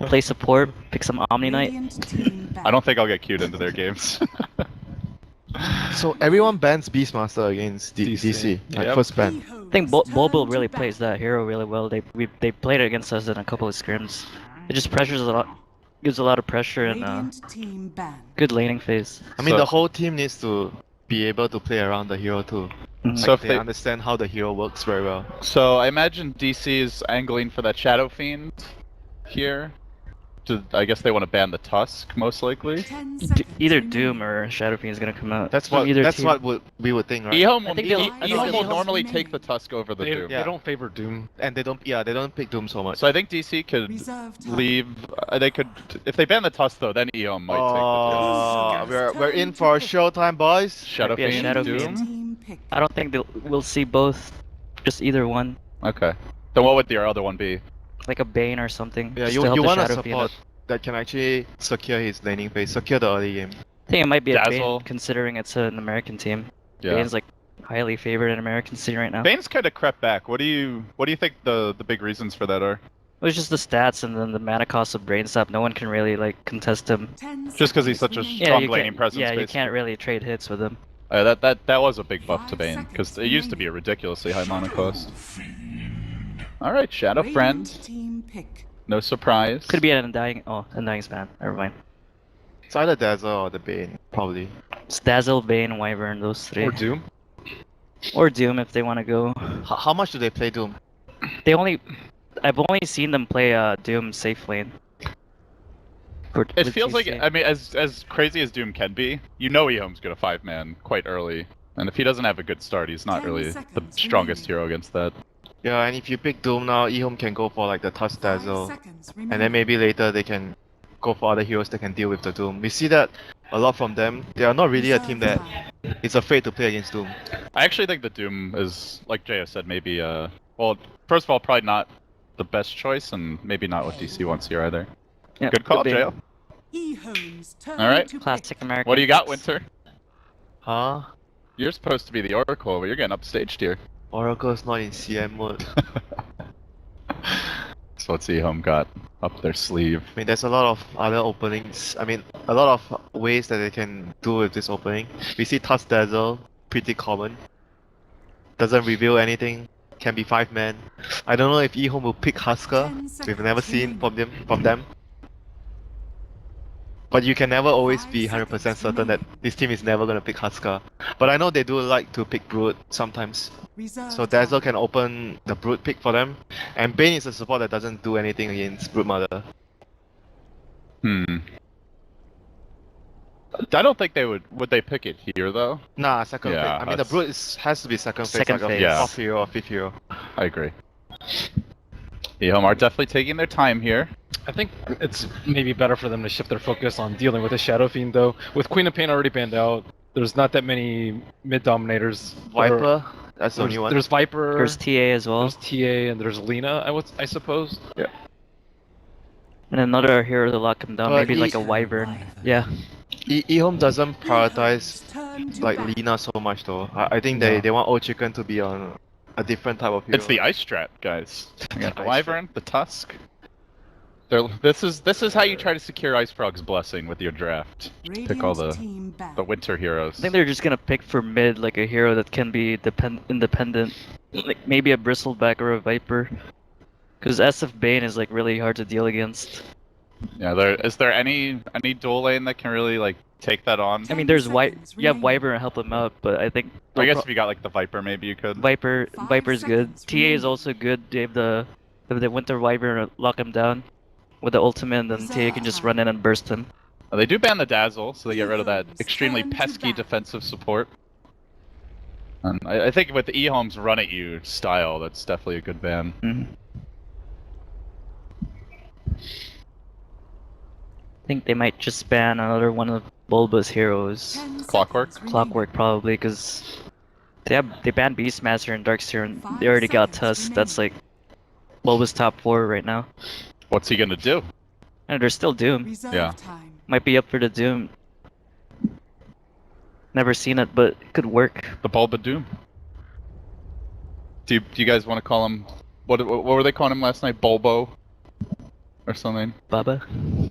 play support, pick some Omni Knight. I don't think I'll get queued into their games. So everyone bans Beastmaster against DC. Like Yep. first ban. I think Bobo really plays that hero really well. They played it against us in a couple of scrims. It just pressures a lot, gives a lot of pressure and good laning phase. I mean, So- the whole team needs to be able to play around the hero too. Mhm. So Like if they they- understand how the hero works very well. So I imagine DC is angling for that Shadow Fiend here. I guess they want to ban the Tusk, most likely. Either Doom or Shadow Fiend is gonna come out. That's from what either team. we would think, right? EHOME I will, think they'll- I think EHOME will they'll- normally take the Tusk over the Doom. They don't favor Doom. And they don't pick Doom so much. So I think DC could leave. They could, if they ban the Tusk though, then EHOME might we're in for a showtime, boys. take the Shadow Might be a Fiend, Shadow Doom. I don't think we'll see both, just either one, Okay. Then what would your other one be? like a Bane or something. Yeah, just you to help you the want a Shadow Fiend support up. that can actually secure his laning phase, secure the early game. I think it might be a Dazzle. Bane, considering it's an American team. Yeah. Bane's like highly favored in American scene right now. Bane's kind of crept back. What do you think the big reasons for that are? It was just the stats and then the mana cost of Brainsap. No one can really like contest him. Just because he's such a Yeah, strong you laning can't. presence. Yeah, you basically. can't really trade hits with him. That was a big buff to Bane because it used to be a ridiculously high mana cost. All right, Shadow Friend. No surprise. Could be an Undying Span. Never mind. It's either Dazzle or the Bane, probably. It's Dazzle, Bane, Wyvern, those three. Or Doom. Or Doom if they want to go. How much do they play Doom? I've only seen them play Doom safe lane. It feels like, I mean, as crazy as Doom can be, you know EHOME's gonna 5-man quite early. And if he doesn't have a good start, he's not really the strongest hero against that. Yeah, and if you pick Doom now, EHOME can go for like the Tusk Dazzle. And then maybe later they can go for other heroes that can deal with the Doom. We see that a lot from them. They are not really a team that is afraid to play against Doom. I actually think the Doom is, like J.O. said, maybe, well, first of all, probably not the best choice, and maybe not what DC wants here either. Yeah, Good call, Bane. J.O. Alright. Classic American. What do you got, picks. Winter? Huh? You're supposed to be the Oracle, but you're getting upstaged here. Oracle's not in CM mode. So what's EHOME got up their sleeve? I mean, there's a lot of other openings. I mean, a lot of ways that they can do with this opening. We see Tusk Dazzle, pretty common. Doesn't reveal anything. Can be 5-man. I don't know if EHOME will pick Husker. We've never seen from them. But you can never always be 100% certain that this team is never gonna pick Husker. But I know they do like to pick Brood sometimes. So Dazzle can open the Brood pick for them. And Bane is a support that doesn't do anything against Broodmother. I don't think they would they pick it here though? Nah, second Yeah, pick. I mean, the that's- Brood has to be second phase, Second like phase. a Yeah. 4th hero or 5th hero. I agree. EHOME are definitely taking their time here. I think it's maybe better for them to shift their focus on dealing with the Shadow Fiend though. With Queen of Pain already banned out, there's not that many mid dominators. Viper, that's the only one. There's Viper. There's TA as well, There's TA and there's Lena. I suppose. and another hero to lock him down. But Maybe like a Wyvern. Yeah. EHOME doesn't prioritize like Lina so much though. I think they want Old Chicken to be on a different type of hero. It's the Ice Strat, guys. You got the Ice Wyvern, the Tusk. This is how you try to secure Ice Frog's blessing with your draft. Pick all the winter heroes. I think they're just gonna pick for mid like a hero that can be independent, like maybe a Bristleback or a Viper. Because SF Bane is like really hard to deal against. Yeah, is there any dual lane that can really like take that on? I mean, there's you have Wyvern to help him out, but I think I guess if you got like the Viper, maybe you could. Viper's good. TA is also good. They have the Winter Wyvern to lock him down with the ultimate, and then TA can just run in and burst him. They do ban the Dazzle, so they get rid of that extremely pesky defensive support. And I think with the EHOME's run at you style, that's definitely a good ban. I think they might just ban another one of Bulba's heroes. Clockwork? Clockwork probably, because they banned Beastmaster and Darkseer, and they already got Tusk. That's like Bulba's top 4 right now. What's he gonna do? And there's still Doom. Yeah. Might be up for the Doom. Never seen it, but it could work. The Bulba Doom. Do you guys want to call him? What were they calling him last night? Bulbo? or something. Baba.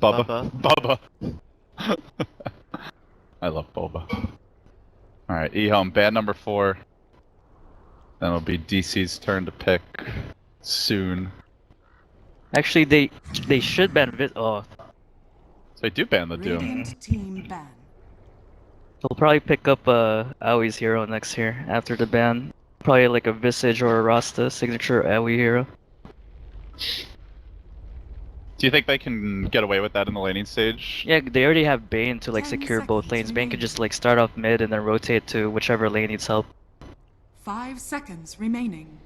Bubba. Bubba. I love Boba. Alright, EHOME, ban number 4. Then it'll be DC's turn to pick soon. Actually, they should ban Oh, So they do ban the Doom. Radiant team ban. they'll probably pick up Aui's hero next year after the ban. Probably like a Visage or a Rasta signature Aoi hero. Do you think they can get away with that in the laning stage? Yeah, they already have Bane to like 10 secure both seconds lanes. Bane could remaining. just like start off mid and then rotate to whichever lane needs help. 5 seconds remaining.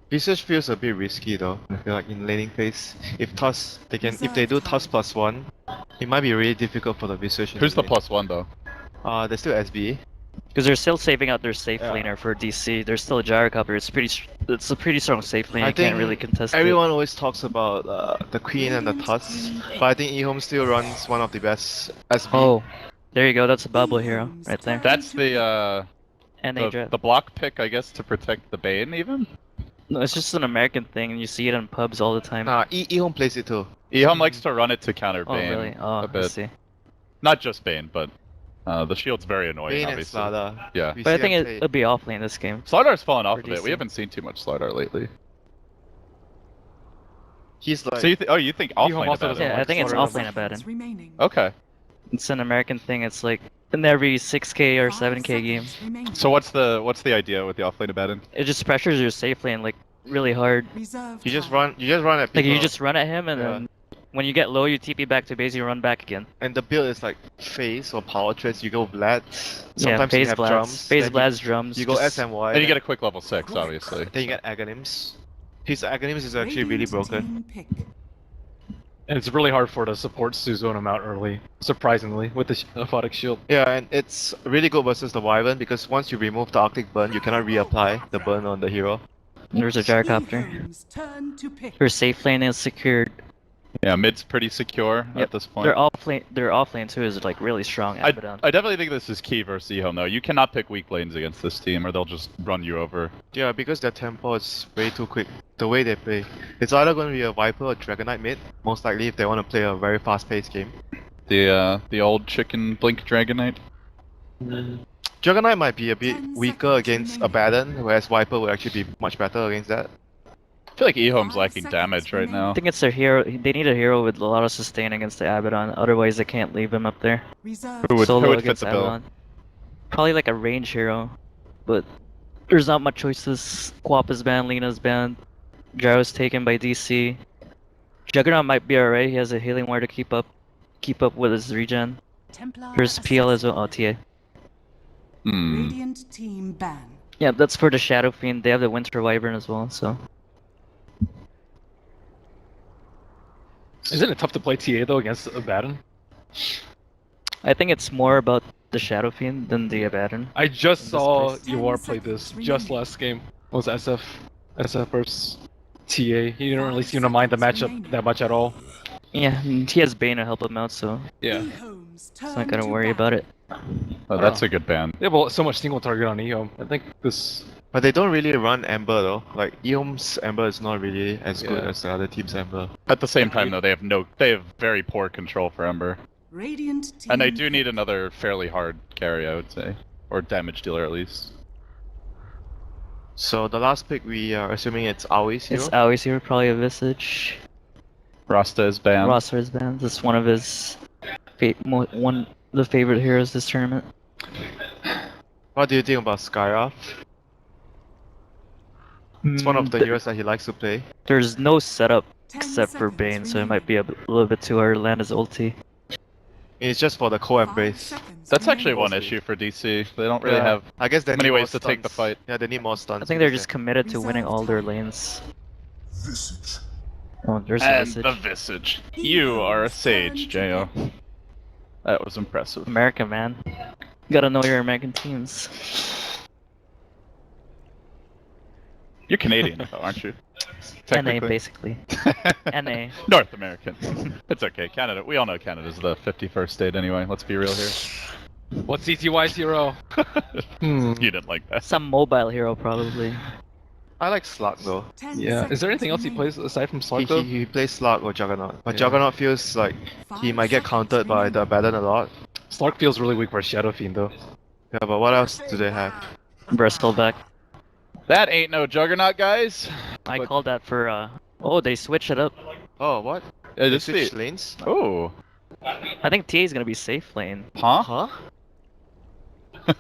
Research feels a bit risky though. I feel like in laning phase, if they do toss +1, it might be really difficult for the Research. Who's the +1 though? They're still SB. Because they're still saving out their safe Yeah. laner for DC. There's still a Gyrocopter. It's a pretty strong safe lane. I You can't think really contest Everyone always talks about the Queen and the Tuss, but I think EHOME still runs one of the best SB. it. Oh, there you go. That's a bubble hero right there. That's the NA Jet. the block pick, I guess, to protect the Bane even? No, it's just an American thing. You see it in pubs all the time. Nah, EHOME plays it too. EHOME likes to run it to counter Oh Bane really? Oh, a I bit. see. Not just Bane, but the shield's very annoying, Bane and obviously. Slardar. Yeah. We But I see think them play it'll be off lane this game. Slardar's fallen off For a bit. We DC. haven't seen too much Slardar lately. He's like So you think EHOME offlane also about doesn't it? Yeah, I like think it's Slardar. off lane about it. Remaining. Okay. It's an American thing. It's like in every 6K or 5 7K game. seconds remaining. So what's the idea with the offlane abaddon? It just pressures your safe lane like really hard. Reserve you just time. run at Like people. you just run at him and Yeah. then when you get low, you TP back to base, you run back again. And the build is like phase or power trades. You go Vlad. Yeah, Sometimes you phase have blasts. drums. Phase then blasts, drums. You go just- SMY. And you get a quick level 6, obviously. Then you get Aghanims. His Aghanims is actually really Radiant broken. team pick. And it's really hard for the support to zone him out early, surprisingly, with the Aphotic Shield. Yeah, and it's really good versus the Wyvern because once you remove the Arctic Burn, you cannot reapply the burn on the hero. There's a Gyrocopter. EHOME's turn to pick. Your safe lane is secured. Yeah, mid's pretty secure Yep. at this point. Their off lane too is like really strong. I Abaddon. definitely think this is key versus EHOME though. You cannot pick weak lanes against this team or they'll just run you over. Yeah, because their tempo is way too quick. The way they play. It's either going to be a Viper or Dragonite mid, most likely if they want to play a very fast-paced game. The old chicken blink Dragonite. Dragonite might be a bit 10 weaker seconds against remaining. Abaddon, whereas Viper would actually be much better against that. I feel like EHOME's 5 lacking seconds damage right remaining. now. I think it's their hero. They need a hero with a lot of sustain against the Abaddon. Otherwise, they can't leave him up there. Reserve Who would Solo fit against the bill? Abaddon. Probably like a range hero, but there's not much choices. Quap is banned, Lena's banned, Gyro's taken by DC. Juggernaut might be alright. He has a healing ward to keep up with his regen. Templar Here's PL as well. Oh, assassin. TA. Hmm. Radiant team ban. Yeah, that's for the Shadow Fiend. They have the Winter Wyvern as well, so. Isn't it tough to play TA though against Abaddon? I think it's more about the Shadow Fiend than the Abaddon. I just This saw place. Yor play this just last game. Was SF versus TA. He didn't really seem to mind the matchup that much at all. Yeah, and he has Bane to help him out, so Yeah. EHOME's he's not turn gonna to worry ban. about it. Oh, that's a good ban. They have so much single target on EHOME. I think this. But they don't really run Ember though. Like EHOME's Ember is not really as good Yeah. as the other team's Ember. At the same time though, they have very poor control for Ember. Radiant team And they do need another fairly hard carry, I would say. Or damage dealer at least. So the last pick we are assuming it's Aui's hero. It's Aui's here, probably a Visage. Rasta is banned. Roster is banned. That's one of his one of the favorite heroes this tournament. What do you think about Skyroth? It's one of the heroes that he likes to play. There's no setup 10 except for seconds Bane, so it remaining. might be a little bit too hard to land his ulti. It's just for the core 5 embrace. seconds That's actually remaining. one issue for DC. They don't really Yeah. have I guess they many need more ways to take the stuns. fight. Yeah, they need more stuns. I think they're because just committed to winning all their lanes. Oh, there's a And Visage. the Visage. You are a sage, Jo. That was impressive. America, man. You gotta know your American teams. You're Canadian, though, aren't you? NA, Technically. basically. NA. North American. It's okay. Canada. We all know Canada's the 51st state anyway. Let's be real here. What's CTY's hero? You didn't like that. Some mobile hero, probably. I like Slug though. 10 Yeah. Is there seconds anything else he remaining. plays aside from He, Slug he, though? he plays Slug or Juggernaut. But Yeah. Juggernaut feels like he might get countered by the Abaddon a lot. Slug feels really weak for Shadow Fiend though. Yeah, but what else do they have? Bristleback. That ain't no Juggernaut, guys. I But- called that for oh, they switched it up. Oh, what? They They just switched lanes? Oh. I think TA is gonna be safe lane. Huh? Huh?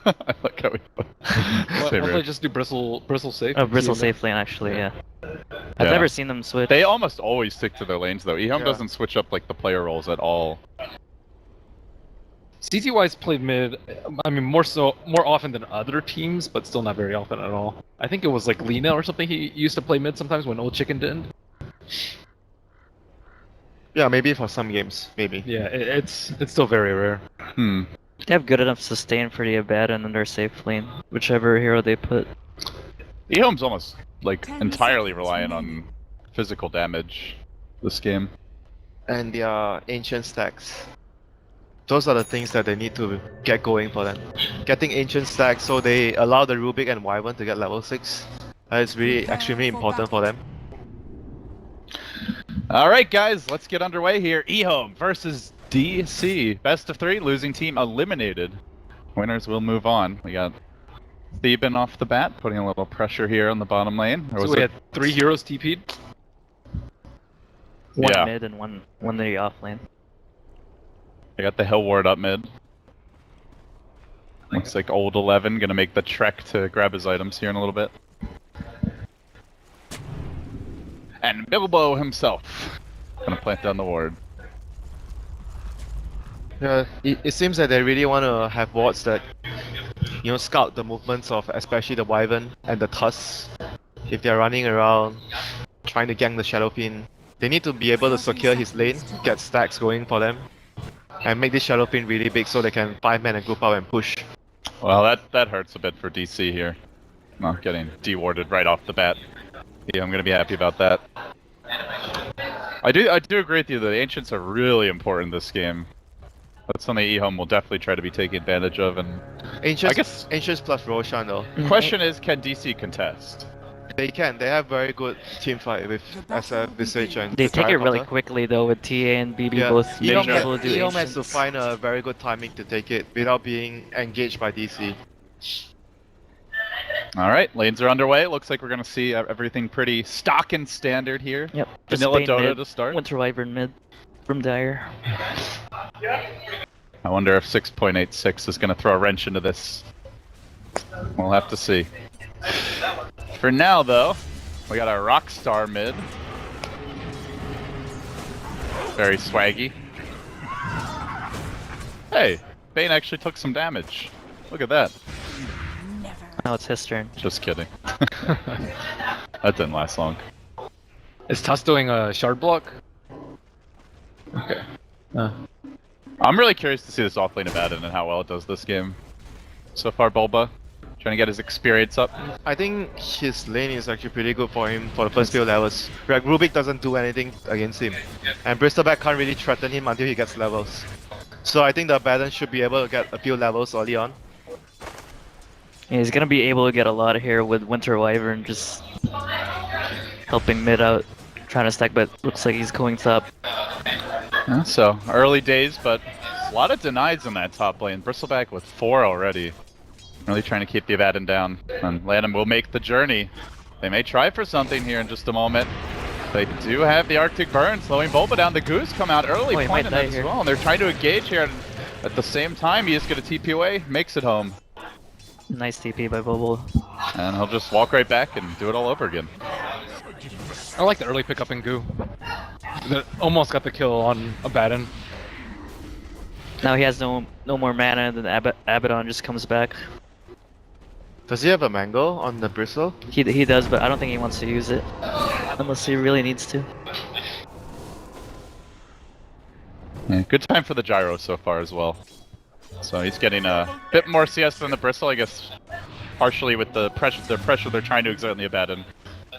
I like how we Why don't they just do Bristle safe? Oh, Bristle Yeah. safe lane actually, yeah. Yeah. I've never seen them switch. They almost always stick to their lanes though. EHOME Yeah. doesn't switch up like the player roles at all. CTY's played mid, I mean more often than other teams, but still not very often at all. I think it was like Lena or something he used to play mid sometimes when Old Chicken didn't. Yeah, maybe for some games. Maybe. Yeah, it's still very rare. Hmm. They have good enough sustain for the Abaddon in their safe lane, whichever hero they put. EHOME's almost like 10 entirely seconds reliant remaining. on physical damage this game. And their ancient stacks. Those are the things that they need to get going for them. Getting ancient stacks so they allow the Rubik and Wyvern to get level 6. That is really extremely important for them. Alright guys, let's get underway here. EHOME versus DC. Best of 3, losing team eliminated. Winners will move on. We got Theban off the bat, putting a little pressure here on the bottom lane. Or So was we it- had 3 heroes TP'd. One Yeah. mid and one the off lane. I got the Hill Ward up mid. Looks like old 11 gonna make the trek to grab his items here in a little bit. And Bilbo himself gonna plant down the ward. Yeah, it seems that they really want to have wards that, you know, scout the movements of especially the Wyvern and the Tusk. If they're running around trying to gank the Shadow Fiend, they need to be able to secure his lane, get stacks going for them, and make this Shadow Fiend really big so they can 5-man and group up and push. Well, that hurts a bit for DC here. Not getting dewarded right off the bat. Yeah, I'm gonna be happy about that. I do agree with you that the Ancients are really important in this game. That's something EHOME will definitely try to be taking advantage of. And Ancients, I guess- Ancients plus Roshan though. the question is, can DC contest? They can. They have very good team fight with SF, Visage, and They take it really Counter. quickly though with TA and BB Yeah, both EHOME, being able to do EHOME has to ancients. find a very good timing to take it without being engaged by DC. Alright, lanes are underway. Looks like we're gonna see everything pretty stock and standard here. Yep. Just Vanilla Bane Dota mid, to start. Winter Wyvern mid from Dire. I wonder if 6.86 is gonna throw a wrench into this. We'll have to see. For now, though, we got a Rockstar mid. Very swaggy. Hey, Bane actually took some damage. Look at that. Now it's his turn. Just kidding. That didn't last long. Is Tusk doing a shard block? Okay. I'm really curious to see this offlane Abaddon and how well it does this game. So far, Bulba, trying to get his experience up. I think his lane is actually pretty good for him for the first few levels. Like, Rubik doesn't do anything against him, and Bristleback can't really threaten him until he gets levels. So I think the Abaddon should be able to get a few levels early on. Yeah, he's gonna be able to get a lot here with Winter Wyvern just helping mid out, trying to stack, but looks like he's going top. Yeah, so, early days, but a lot of denies in that top lane. Bristleback with 4 already. Really trying to keep the Abaddon down. And Lanham will make the journey. They may try for something here in just a moment. They do have the Arctic Burn slowing Bulba down. The Goose come out early, Oh, he pointing might die as here. well. And they're trying to engage here. And at the same time, he is going to TP away, makes it home. Nice TP by Bobo. And he'll just walk right back and do it all over again. I like the early pickup in Goo. That almost got the kill on Abaddon. Now he has no more mana, and then Abaddon just comes back. Does he have a mango on the Bristle? He does, but I don't think he wants to use it unless he really needs to. Yeah, good time for the Gyro so far as well. So he's getting a bit more CS than the Bristle, I guess, partially with the pressure they're trying to exert on the Abaddon.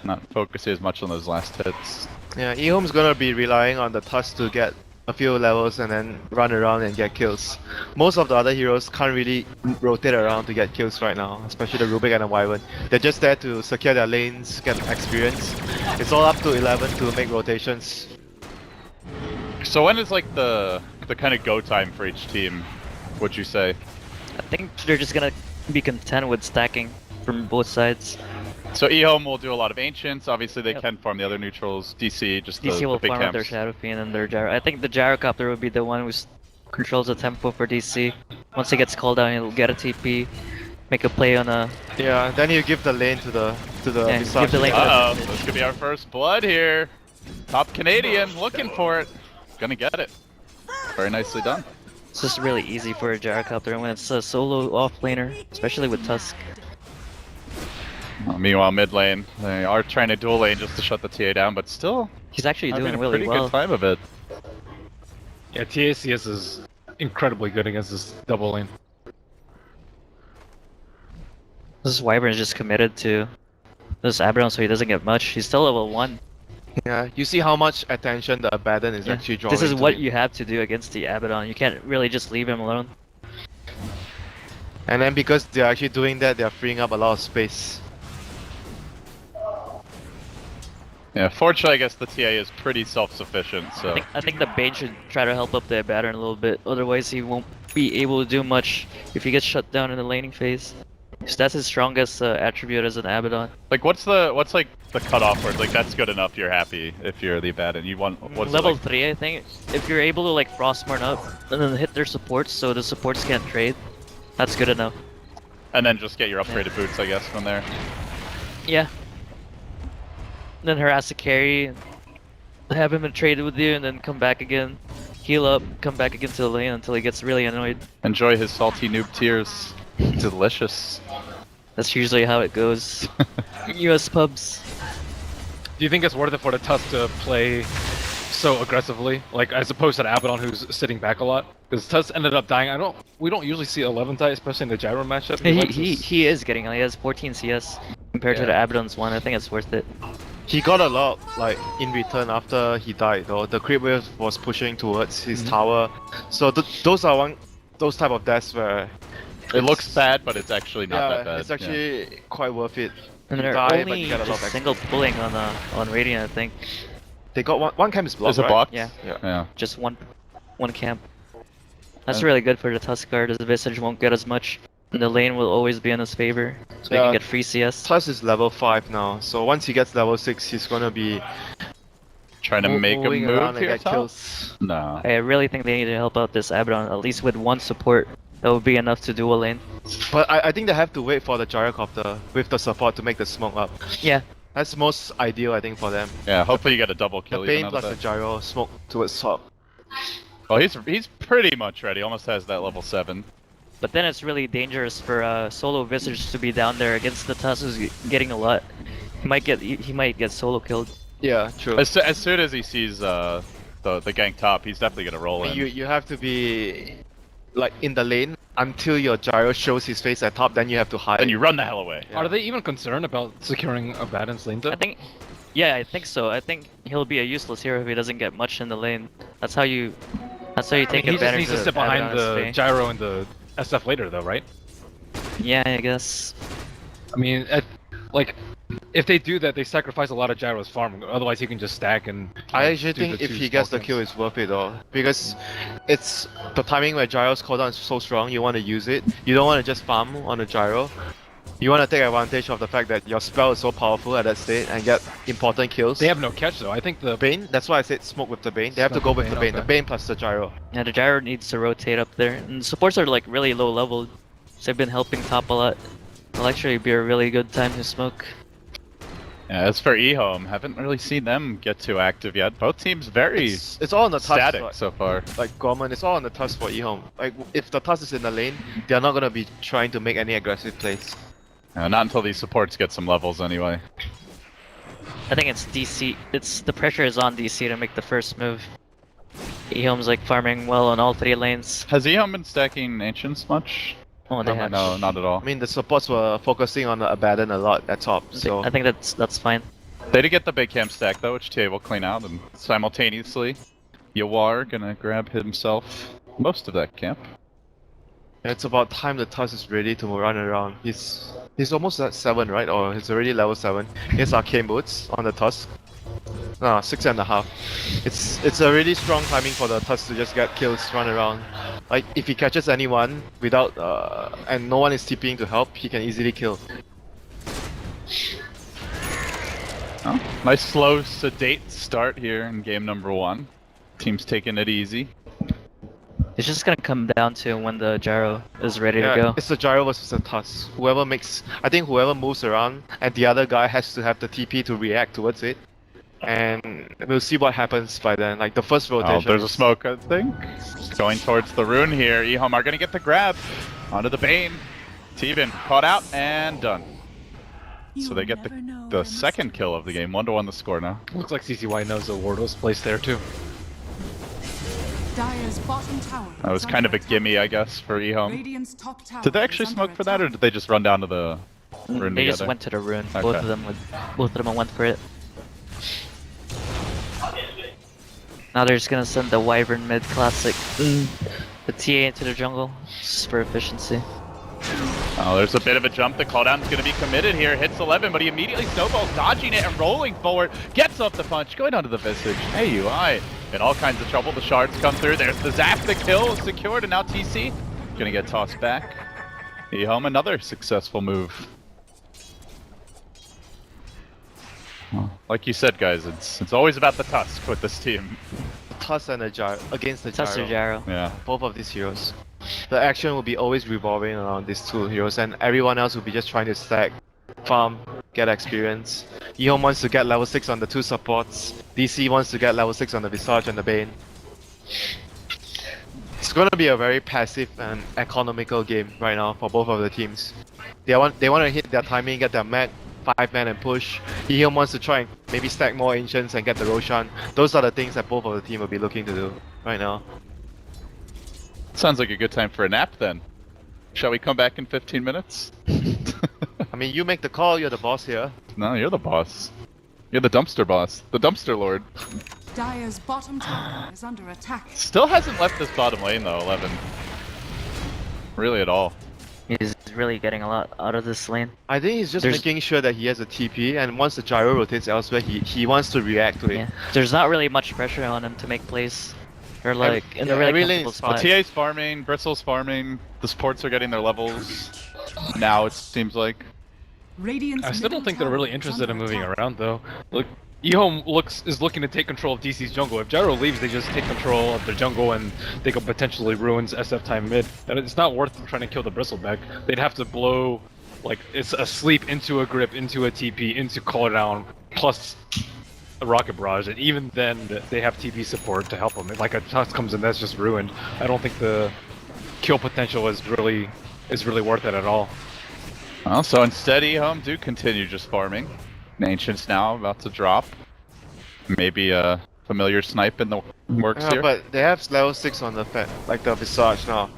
Not focusing as much on those last hits. Yeah, EHOME's gonna be relying on the Tusk to get a few levels and then run around and get kills. Most of the other heroes can't really rotate around to get kills right now, especially the Rubik and the Wyvern. They're just there to secure their lanes, get experience. It's all up to 11 to make rotations. So when is like the kind of go time for each team, would you say? I think they're just gonna be content with stacking from both sides. So EHOME will do a lot of Ancients, obviously they Yep. can farm the other neutrals, DC, just DC the will big farm out their camps. Shadow Fiend and their Gyro. I think the Gyrocopter will be the one who controls the tempo for DC. Once he gets called down, he'll get a TP, make a play on a... Yeah, then you give the lane to the Yeah, Visage. give the lane to Uh-oh, this could be our first blood here. Top Canadian, looking for it. Gonna get it. Very nicely done. It's just really easy for a Gyrocopter when it's a solo off-laner, especially with Tusk. Meanwhile, mid lane, they are trying to dual lane just to shut the TA down, but still He's actually having doing a really pretty well. good time of it. Yeah, TACS is incredibly good against this double lane. This Wyvern is just committed to this Abaddon so he doesn't get much. He's still level 1. Yeah, you see how much attention the Abaddon is Yeah. actually drawing. This is into what him. you have to do against the Abaddon. You can't really just leave him alone. And then because they're actually doing that, they're freeing up a lot of space. Yeah, fortunately, I guess the TA is pretty self-sufficient, so... I think the Bane should try to help up the Abaddon a little bit. Otherwise, he won't be able to do much if he gets shut down in the laning phase. So that's his strongest attribute as an Abaddon. Like, what's like the cutoff where it's like that's good enough? You're happy if you're the Abaddon. You want what's Level it like? 3, I think. If you're able to like Frostmarn up and then hit their supports so the supports can't trade, that's good enough. And then just get your upgraded boots, I guess, from there. Yeah. Then harass the carry, have him trade with you, and then come back again, heal up, come back again to the lane until he gets really annoyed. Enjoy his salty noob tears. Delicious. That's usually how it goes. US pubs. Do you think it's worth it for the Tusk to play so aggressively, like as opposed to the Abaddon who's sitting back a lot? Because Tusk ended up dying. We don't usually see 11 die, especially in the Gyro matchup. He is getting, he has 14 CS compared to the Abaddon's 1. I think it's worth it. He got a lot, like, in return after he died, though. The creep wave was pushing towards his tower. So those are those type of deaths where... It looks bad, but it's actually not that bad. it's actually quite worth it. And You they're die, but only you get a lot just of single pulling on Radiant, I think. They got one camp is blocked, Is it right? blocked? Yeah. Yeah. Just one camp. That's And- really good for the Tusk guard, as the Visage won't get as much. And the lane will always be in his favor, so he Yeah. can get free CS. Tusk is level 5 now, so once he gets level 6, he's gonna be Trying to make a moving around move and here, get top? kills. No. I really think they need to help out this Abaddon, at least with one support. That would be enough to dual lane. But I think they have to wait for the Gyrocopter with the support to make the smoke up. Yeah, That's most ideal, I think, for them. Yeah, hopefully you get a double The kill even Bane out of plus the that. Gyro smoke towards top. Oh, he's pretty much ready. Almost has that level 7. but then it's really dangerous for solo Visage to be down there against the Tusk who's getting a lot. He might get solo killed. Yeah, true. As soon as he sees the gank top, he's definitely gonna roll in. You have to be like in the lane until your Gyro shows his face at top, then you have to hide. And you run the hell away. Yeah. Are they even concerned about securing Abaddon's lane though? I think so. I think he'll be a useless hero if he doesn't get much in the lane. That's how you take he just advantage needs to of sit behind Abaddon's the stay. Gyro and the SF later though, right? Yeah, I guess. I mean, if they do that, they sacrifice a lot of Gyro's farm. Otherwise, he can just stack and. I actually do think the if two he gets the small kill, camps. it's worth it though, because it's the timing where Gyro's cooldown is so strong. You want to use it. You don't want to just farm on the Gyro. You want to take advantage of the fact that your spell is so powerful at that state and get important kills. They have no catch though. I think the Bane. That's why I said smoke with the Bane. They have to Smoke go with with the Bane, Bane. The okay. Bane plus the Gyro. Yeah, the Gyro needs to rotate up there. And supports are like really low level. So they've been helping top a lot. It'll actually be a really good time to smoke. Yeah, as for EHOME, haven't really seen them get too active yet. Both teams very It's all on the Tusk. static Like, so far. like Gorman, it's all on the Tusk for EHOME. Like if the Tusk is in the lane, they're not gonna be trying to make any aggressive plays. Not until these supports get some levels anyway. I think it's DC. The pressure is on DC to make the first move. EHOME's like farming well on all 3 lanes. Has EHOME been stacking Ancients much? Oh, they have. No, not at all. I mean, the supports were focusing on the Abaddon a lot at top, so I think that's fine. They did get the big camp stack though, which TA will clean out and simultaneously Yawar gonna grab himself most of that camp. It's about time the Tusk is ready to run around. He's almost at 7, right? Or he's already level 7. He has arcane boots on the Tusk. No, 6.5. It's a really strong timing for the Tusk to just get kills, run around. Like if he catches anyone without and no one is TPing to help, he can easily kill. Oh, nice slow, sedate start here in game number 1. Team's taking it easy. It's just gonna come down to when the gyro is ready Yeah, to go. it's the gyro versus the Tusk. Whoever moves around and the other guy has to have the TP to react towards it. And we'll see what happens by then. Like the first Oh, rotation. there's a smoke, I think. Just going towards the rune here. EHOME are gonna get the grab onto the Bane. T-Bin caught out and done. So they get the second kill of the game. 1-1 the score now. Looks like CCY knows the ward was placed there too. Dire's bottom tower That was is kind of under a gimme, I guess, for attack. EHOME. Radiant's top tower Did they is actually under smoke for that, or attack. did they just run down to the rune They together? just went to the rune. Okay. Both of them went for it. Now they're just gonna send the Wyvern mid classic. The TA into the jungle, just for efficiency. Oh, there's a bit of a jump. The cooldown's going to be committed here. Hits 11, but he immediately snowballs, dodging it and rolling forward. Gets off the punch, going onto the Visage. AUI in all kinds of trouble. The shards come through. There's the zap. The kill is secured, and now TC going to get tossed back. EHOME, another successful move. Well, like you said, guys, it's always about the Tusk with this team. Tusk and the gyro against the Tusk or gyro. gyro. Yeah. Both of these heroes. The action will be always revolving around these two heroes, and everyone else will be just trying to stack, farm, get experience. EHOME wants to get level 6 on the two supports. DC wants to get level 6 on the Visage and the Bane. It's gonna be a very passive and economical game right now for both of the teams. They want to hit their timing, get their mech, 5-man and push. EHOME wants to try and maybe stack more Ancients and get the Roshan. Those are the things that both of the team will be looking to do right now. Sounds like a good time for a nap then. Shall we come back in 15 minutes? I mean, you make the call, you're the boss here. No, you're the boss. You're the dumpster boss. The dumpster lord. Dire's bottom tower is under attack. Still hasn't left this bottom lane though, 11. Really at all. He's really getting a lot out of this lane. I think he's just There's- making sure that he has a TP, and once the gyro rotates elsewhere, he wants to react to it. Yeah. There's not really much pressure on him to make plays. They're like in a yeah, really every lane comfortable is spot. TA's farming, Bristle's farming, the supports are getting their levels. Now it seems like. Radiant's I still don't middle think they're tower really is interested in under moving attack. around though. Look, EHOME is looking to take control of DC's jungle. If Gyro leaves, they just take control of the jungle and they could potentially ruin SF time mid. And it's not worth them trying to kill the Bristleback. They'd have to blow, like, it's a sleep into a grip, into a TP, into cooldown, plus a rocket barrage. And even then, they have TP support to help them. Like a Tusk comes in, that's just ruined. I don't think the kill potential is really worth it at all. Well, so instead EHOME do continue just farming. Ancients now about to drop. Maybe a familiar snipe in the works Yeah, here. but they have level 6 on the like the Visage now.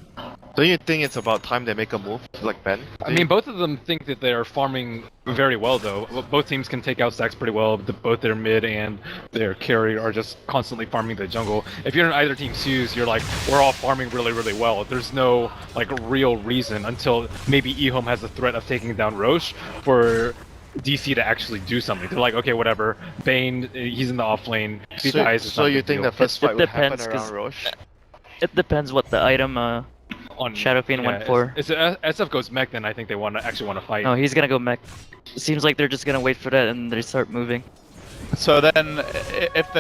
Don't you think it's about time they make a move, like Ben? I mean, both of them think that they are farming very well, though. Both teams can take out stacks pretty well. Both their mid and their carry are just constantly farming the jungle. If you're in either team's shoes, you're like, we're all farming really, really well. There's no like real reason until maybe EHOME has the threat of taking down Roche for DC to actually do something. They're like, okay, whatever. Bane, he's in the off lane. If he dies, it's so not a you big think deal. the first It fight would happen depends, 'cause- around Roche? It depends what the item on Shadow Fiend went for. If SF goes mech, then I think they actually want to fight. No, he's gonna go mech. It seems like they're just gonna wait for that and they start moving. So then, if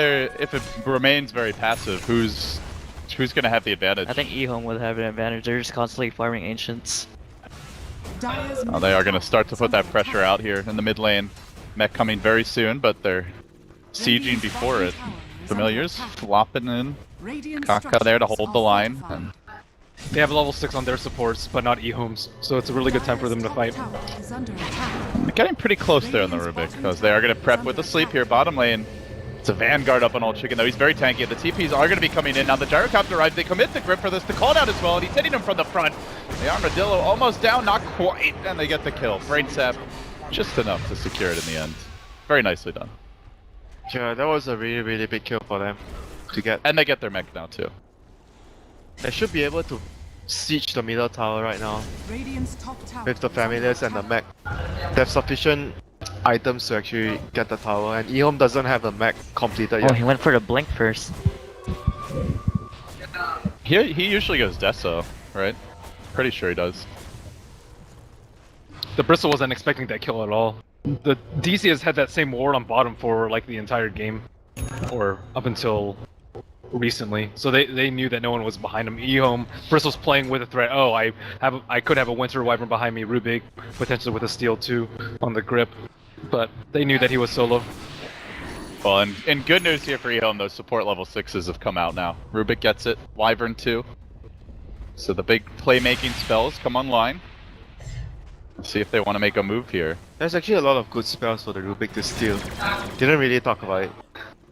it remains very passive, who's gonna have the advantage? I think EHOME would have an advantage. They're just constantly farming Ancients. Dire's Oh, middle they are tower gonna start to is put that under pressure attack. out here in the mid lane. Mech coming very soon, but they're sieging Radiant's before bottom it. tower is Familiars under attack. flopping in. Radiant Kaka there to structures hold the are line. fortified. And They have level 6 on their supports, but not EHOME's, so it's a really good time for them to fight. Dire's top tower is under attack. they're getting pretty close there in the Rubik, because they are gonna prep with the sleep here. Bottom lane. It's a Vanguard up on Old Chicken though. He's very tanky. The TPs are gonna be coming in now. The Gyrocopter arrives. They commit the grip for this. The call down as well, and he's hitting him from the front. The Armadillo almost down, not quite, and they get the kill. Brain sap, just enough to secure it in the end. Very nicely done. Yeah, that was a really, really big kill for them. to get. And they get their mech now too. They should be able to siege the middle tower right now Radiant's top tower with the is under familiars and the attack. mech. They have sufficient items to actually get the tower, and EHOME doesn't have the mech completed Oh, yet. he went for the blink first. He usually goes Deso, right? Pretty sure he does. The Bristle wasn't expecting that kill at all. The DC has had that same ward on bottom for like the entire game, or up until recently. So they knew that no one was behind him. EHOME, Bristle's playing with a threat. Oh, I could have a Winter Wyvern behind me, Rubik, potentially with a Steel too on the grip, but they knew that he was solo. Well, and good news here for EHOME, those support level 6s have come out now. Rubik gets it, Wyvern too. So the big playmaking spells come online. Let's see if they want to make a move here. There's actually a lot of good spells for the Rubik to steal. Didn't really talk about it.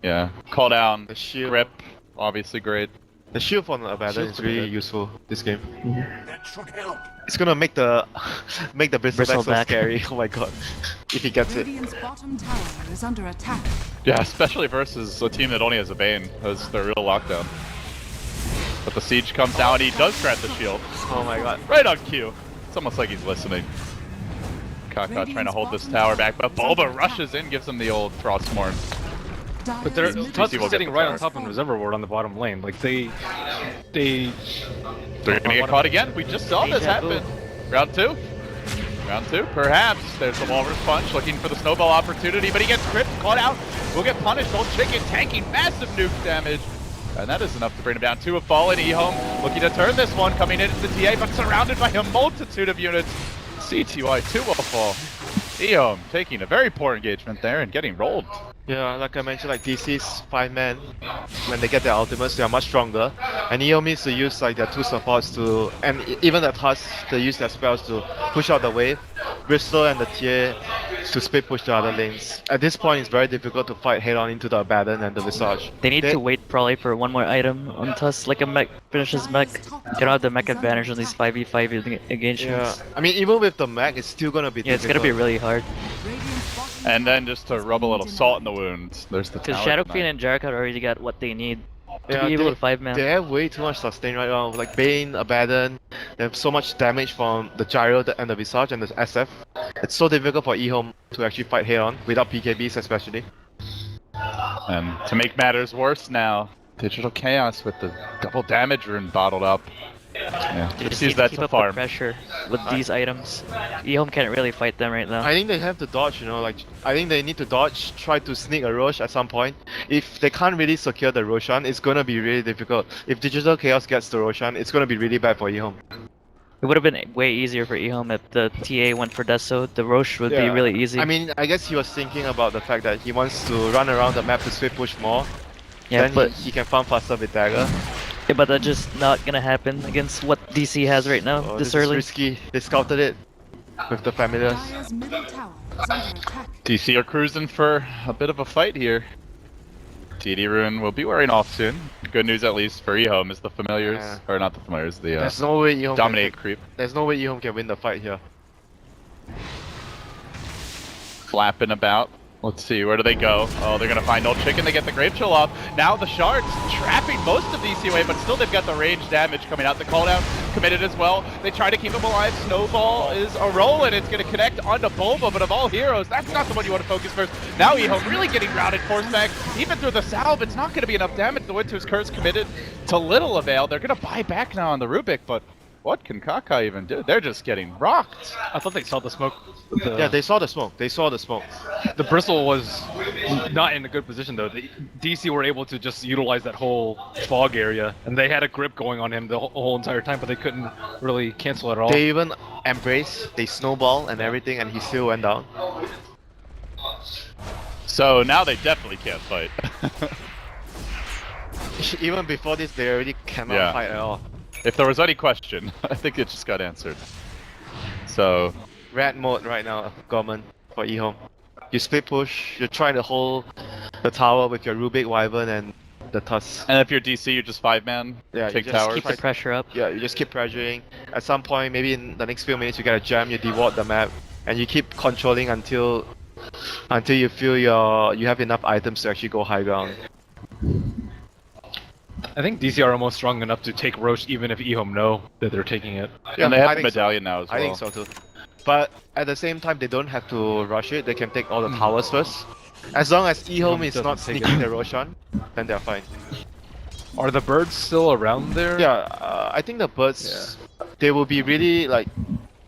Yeah, call down, The shield. grip, obviously great. The shield from Abaddon Shield is from really Abaddon. useful this game. It's gonna make the Bristleback so Bristleback. scary. Oh my god, if he gets it. Radiant's bottom tower is under attack. Yeah, especially versus a team that only has a Bane. That's their real lockdown. But the siege comes down and he does grab the shield. Oh my god. Right on cue. It's almost like he's listening. Kaka trying to hold this tower back, but Bulba rushes in, gives him the old Frostmourne. But they're Dire's Tusk will is get sitting the right tower. on top of Reservoir Ward on the bottom lane. Like they They're gonna get caught again. We just saw this Deja vu. happen. Round two. Round two, perhaps. There's the Walrus Punch looking for the snowball opportunity, but he gets crit, caught out. Will get punished. Old Chicken tanking massive nuke damage. And that is enough to bring him down. Two have fallen. EHOME looking to turn this one, coming in into the TA, but surrounded by a multitude of units. CTY 2 will fall. EHOME taking a very poor engagement there and getting rolled. Yeah, like I mentioned, like DC's 5-man, when they get their ultimates, they are much stronger. And EHOME needs to use like their 2 supports to, and even the Tusk, they use their spells to push out the wave. Bristol and the TA to split push the other lanes. At this point, it's very difficult to fight head on into the Abaddon and the Visage. They need to wait probably for one more item on Tusk, like a mech finishes mech. They don't have the mech advantage on these 5v5 Yeah, engagements. I mean, even with the mech, it's still gonna be Yeah, it's difficult. gonna be really hard. Radiant's bottom And then tower just to is rub a being little salt in the denied. wound, there's the Because tower Shadow tonight. Queen and Jericho already got what they need to Yeah, be able they- to 5-man. They have way too much sustain right now. Like Bane, Abaddon, they have so much damage from the Gyro and the Visage and the SF. It's so difficult for EHOME to actually fight head on without PKBs especially. And to make matters worse now, Digital Chaos with the double damage rune bottled up. Yeah, They just just use need to that keep to up the farm. pressure with these items. EHOME can't really fight them right now. I think they have to dodge, you know, like I think they need to dodge, try to sneak a Roche at some point. If they can't really secure the Roshan, it's gonna be really difficult. If Digital Chaos gets the Roshan, it's gonna be really bad for EHOME. It would have been way easier for EHOME if the TA went for Deso. The Roche would be Yeah. really easy. I mean, I guess he was thinking about the fact that he wants to run around the map to split push more. yeah, Then but he can farm faster with Dagger. yeah, but that's just not gonna happen against what DC has right now Oh, this is early. risky. They scouted it with the familiars. Dire's middle tower is under attack. DC are cruising for a bit of a fight here. TD Rune will be wearing off soon. Good news at least for EHOME is the familiars, Yeah. or not the familiars, the There's no way EHOME dominate can, creep. there's no way EHOME can win the fight here. Flapping about. Let's see, where do they go? Oh, they're gonna find Old Chicken. They get the Grave Chill off. Now the Shards trapping most of DC away, but still they've got the range damage coming out. The call down committed as well. They try to keep him alive. Snowball is a roll, and it's gonna connect onto Bulba, but of all heroes, that's not the one you want to focus first. Now EHOME really getting routed, force back. Even through the salve, it's not gonna be enough damage. The Winter's Curse committed to little avail. They're gonna buy back now on the Rubik, but what can Kaka even do? They're just getting rocked. I thought they saw the smoke. Yeah, they saw the smoke. They saw the smoke. The Bristle was not in a good position though. The DC were able to just utilize that whole fog area, and they had a grip going on him the whole entire time, but they couldn't really cancel it at all. They even embrace, they snowball and everything, and he still went down. So now they definitely can't fight. Even before this, they already cannot Yeah. fight at all. If there was any question, I think it just got answered. So, Red mode right now, Gorman, for EHOME. You split push, you're trying to hold the tower with your Rubik Wyvern and the Tusk. and if you're DC, you're just 5-man, Yeah, you take just towers. Keep the pressure up. Yeah, you just keep pressuring. At some point, maybe in the next few minutes, you get a jam, you deward the map, and you keep controlling until you feel you have enough items to actually go high ground. I think DC are almost strong enough to take Roche even if EHOME know that they're taking it. Yeah, and they have I the think so. medallion now as well. I think so too. But at the same time, they don't have to rush it. They can take all the towers first. As long as EHOME is doesn't not take sneaking it. the Roshan, then they're fine. Are the birds still around there? Yeah, I think the birds, they will be really like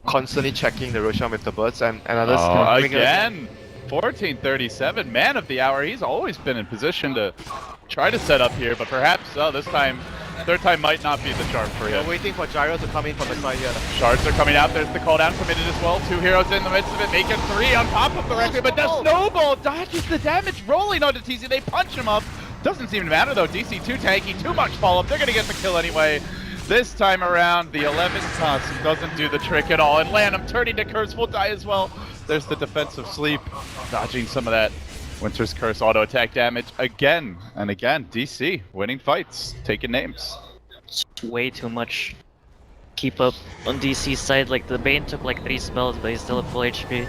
constantly checking the Roshan with the birds and others. Oh, again! 1437, man of the hour. He's always been in position to try to set up here, but perhaps this time, third time might not be the charm for We're him. waiting for Gyro to come in from the side here. Shards are coming out. There's the call down committed as well. 2 heroes in the midst of it, making 3 on top of the record, but the snowball dodges the damage rolling onto TC. They punch him up. Doesn't seem to matter though. DC too tanky, too much follow-up. They're gonna get the kill anyway. This time around, the 11th toss doesn't do the trick at all, and Lanham turning to Curse will die as well. There's the defensive sleep, dodging some of that Winter's Curse auto attack damage again and again. DC winning fights, taking names. It's way too much keep up on DC's side. Like the Bane took like 3 spells, but he's still at full HP. And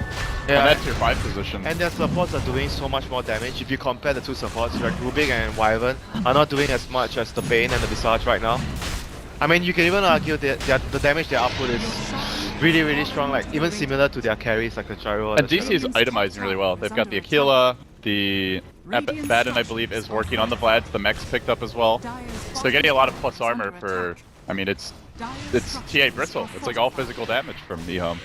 Yeah, that's your 5 position. and their supports are doing so much more damage. If you compare the two supports, like Rubik and Wyvern are not doing as much as the Bane and the Visage right now. I mean, you can even argue that the damage they output is really strong, like even similar to their carries like the Gyro. And DC is itemizing really well. They've got the Aquila, the Baden I believe is working on the Vlads, the mech's picked up as well. So they're getting a lot of plus armor for, I mean it's TA Bristle. It's like all physical damage from EHOME.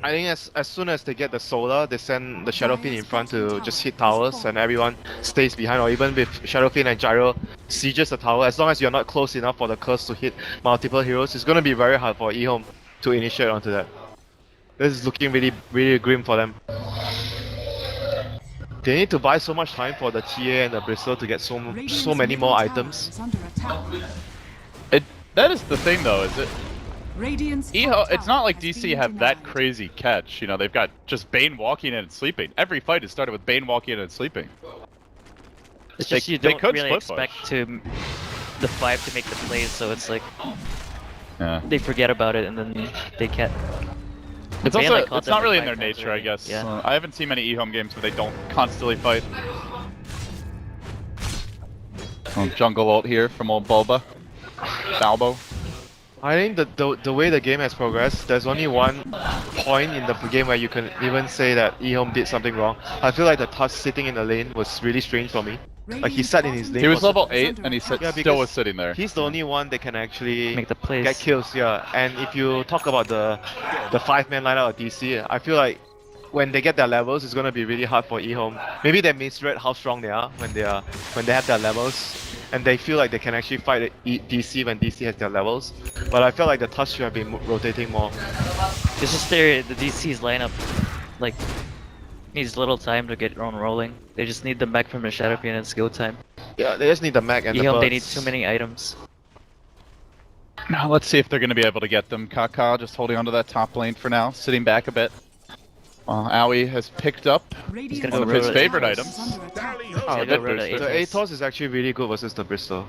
I think as soon as they get the Solar, they send the Shadowfiend in front to just hit towers and everyone stays behind, or even with Shadowfiend and Gyro sieges the tower. As long as you're not close enough for the curse to hit multiple heroes, it's gonna be very hard for EHOME to initiate onto that. This is looking really grim for them. They need to buy so much time for the TA and the Bristle to get so many more items. That is the thing though, is it? Radiant's It's not like DC have that crazy catch. You know, they've got just Bane walking in and sleeping. Every fight has started with Bane walking in and sleeping. It's They- just you they don't could really split push. expect the 5 to make the plays, so it's like Yeah. they forget about it and then they can't. It's Bane, also, like, caught it's them not really in like their 5 times nature, I already. guess. Yeah. I haven't seen many EHOME games where they don't constantly fight. Jungle ult here from old Bulba. Balbo. I think the way the game has progressed, there's only one point in the game where you can even say that EHOME did something wrong. I feel like the Tusk sitting in the lane was really strange for me. Like he sat in his lane. He was for- level 8 and he still because was sitting there. He's the only one that can actually Make the plays. get kills, yeah. And if you talk about the 5-man lineup of DC, I feel like when they get their levels, it's gonna be really hard for EHOME. Maybe they misread how strong they are when they have their levels, and they feel like they can actually fight DC when DC has their levels. But I feel like the Tusk should have been rotating more. It's just the DC's lineup like needs little time to get on rolling. They just need the mech from the Shadowfiend and it's go time. Yeah, they just need the mech and the EHOME, birds. they need too many items. Now let's see if they're going to be able to get them. Kaka just holding onto that top lane for now, sitting back a bit. Aoi has picked up Radiant's one of his top favorite tower is items. under attack. Oh, Yeah, the, get rid of the Aethos. Aethos is actually really good versus the Bristle.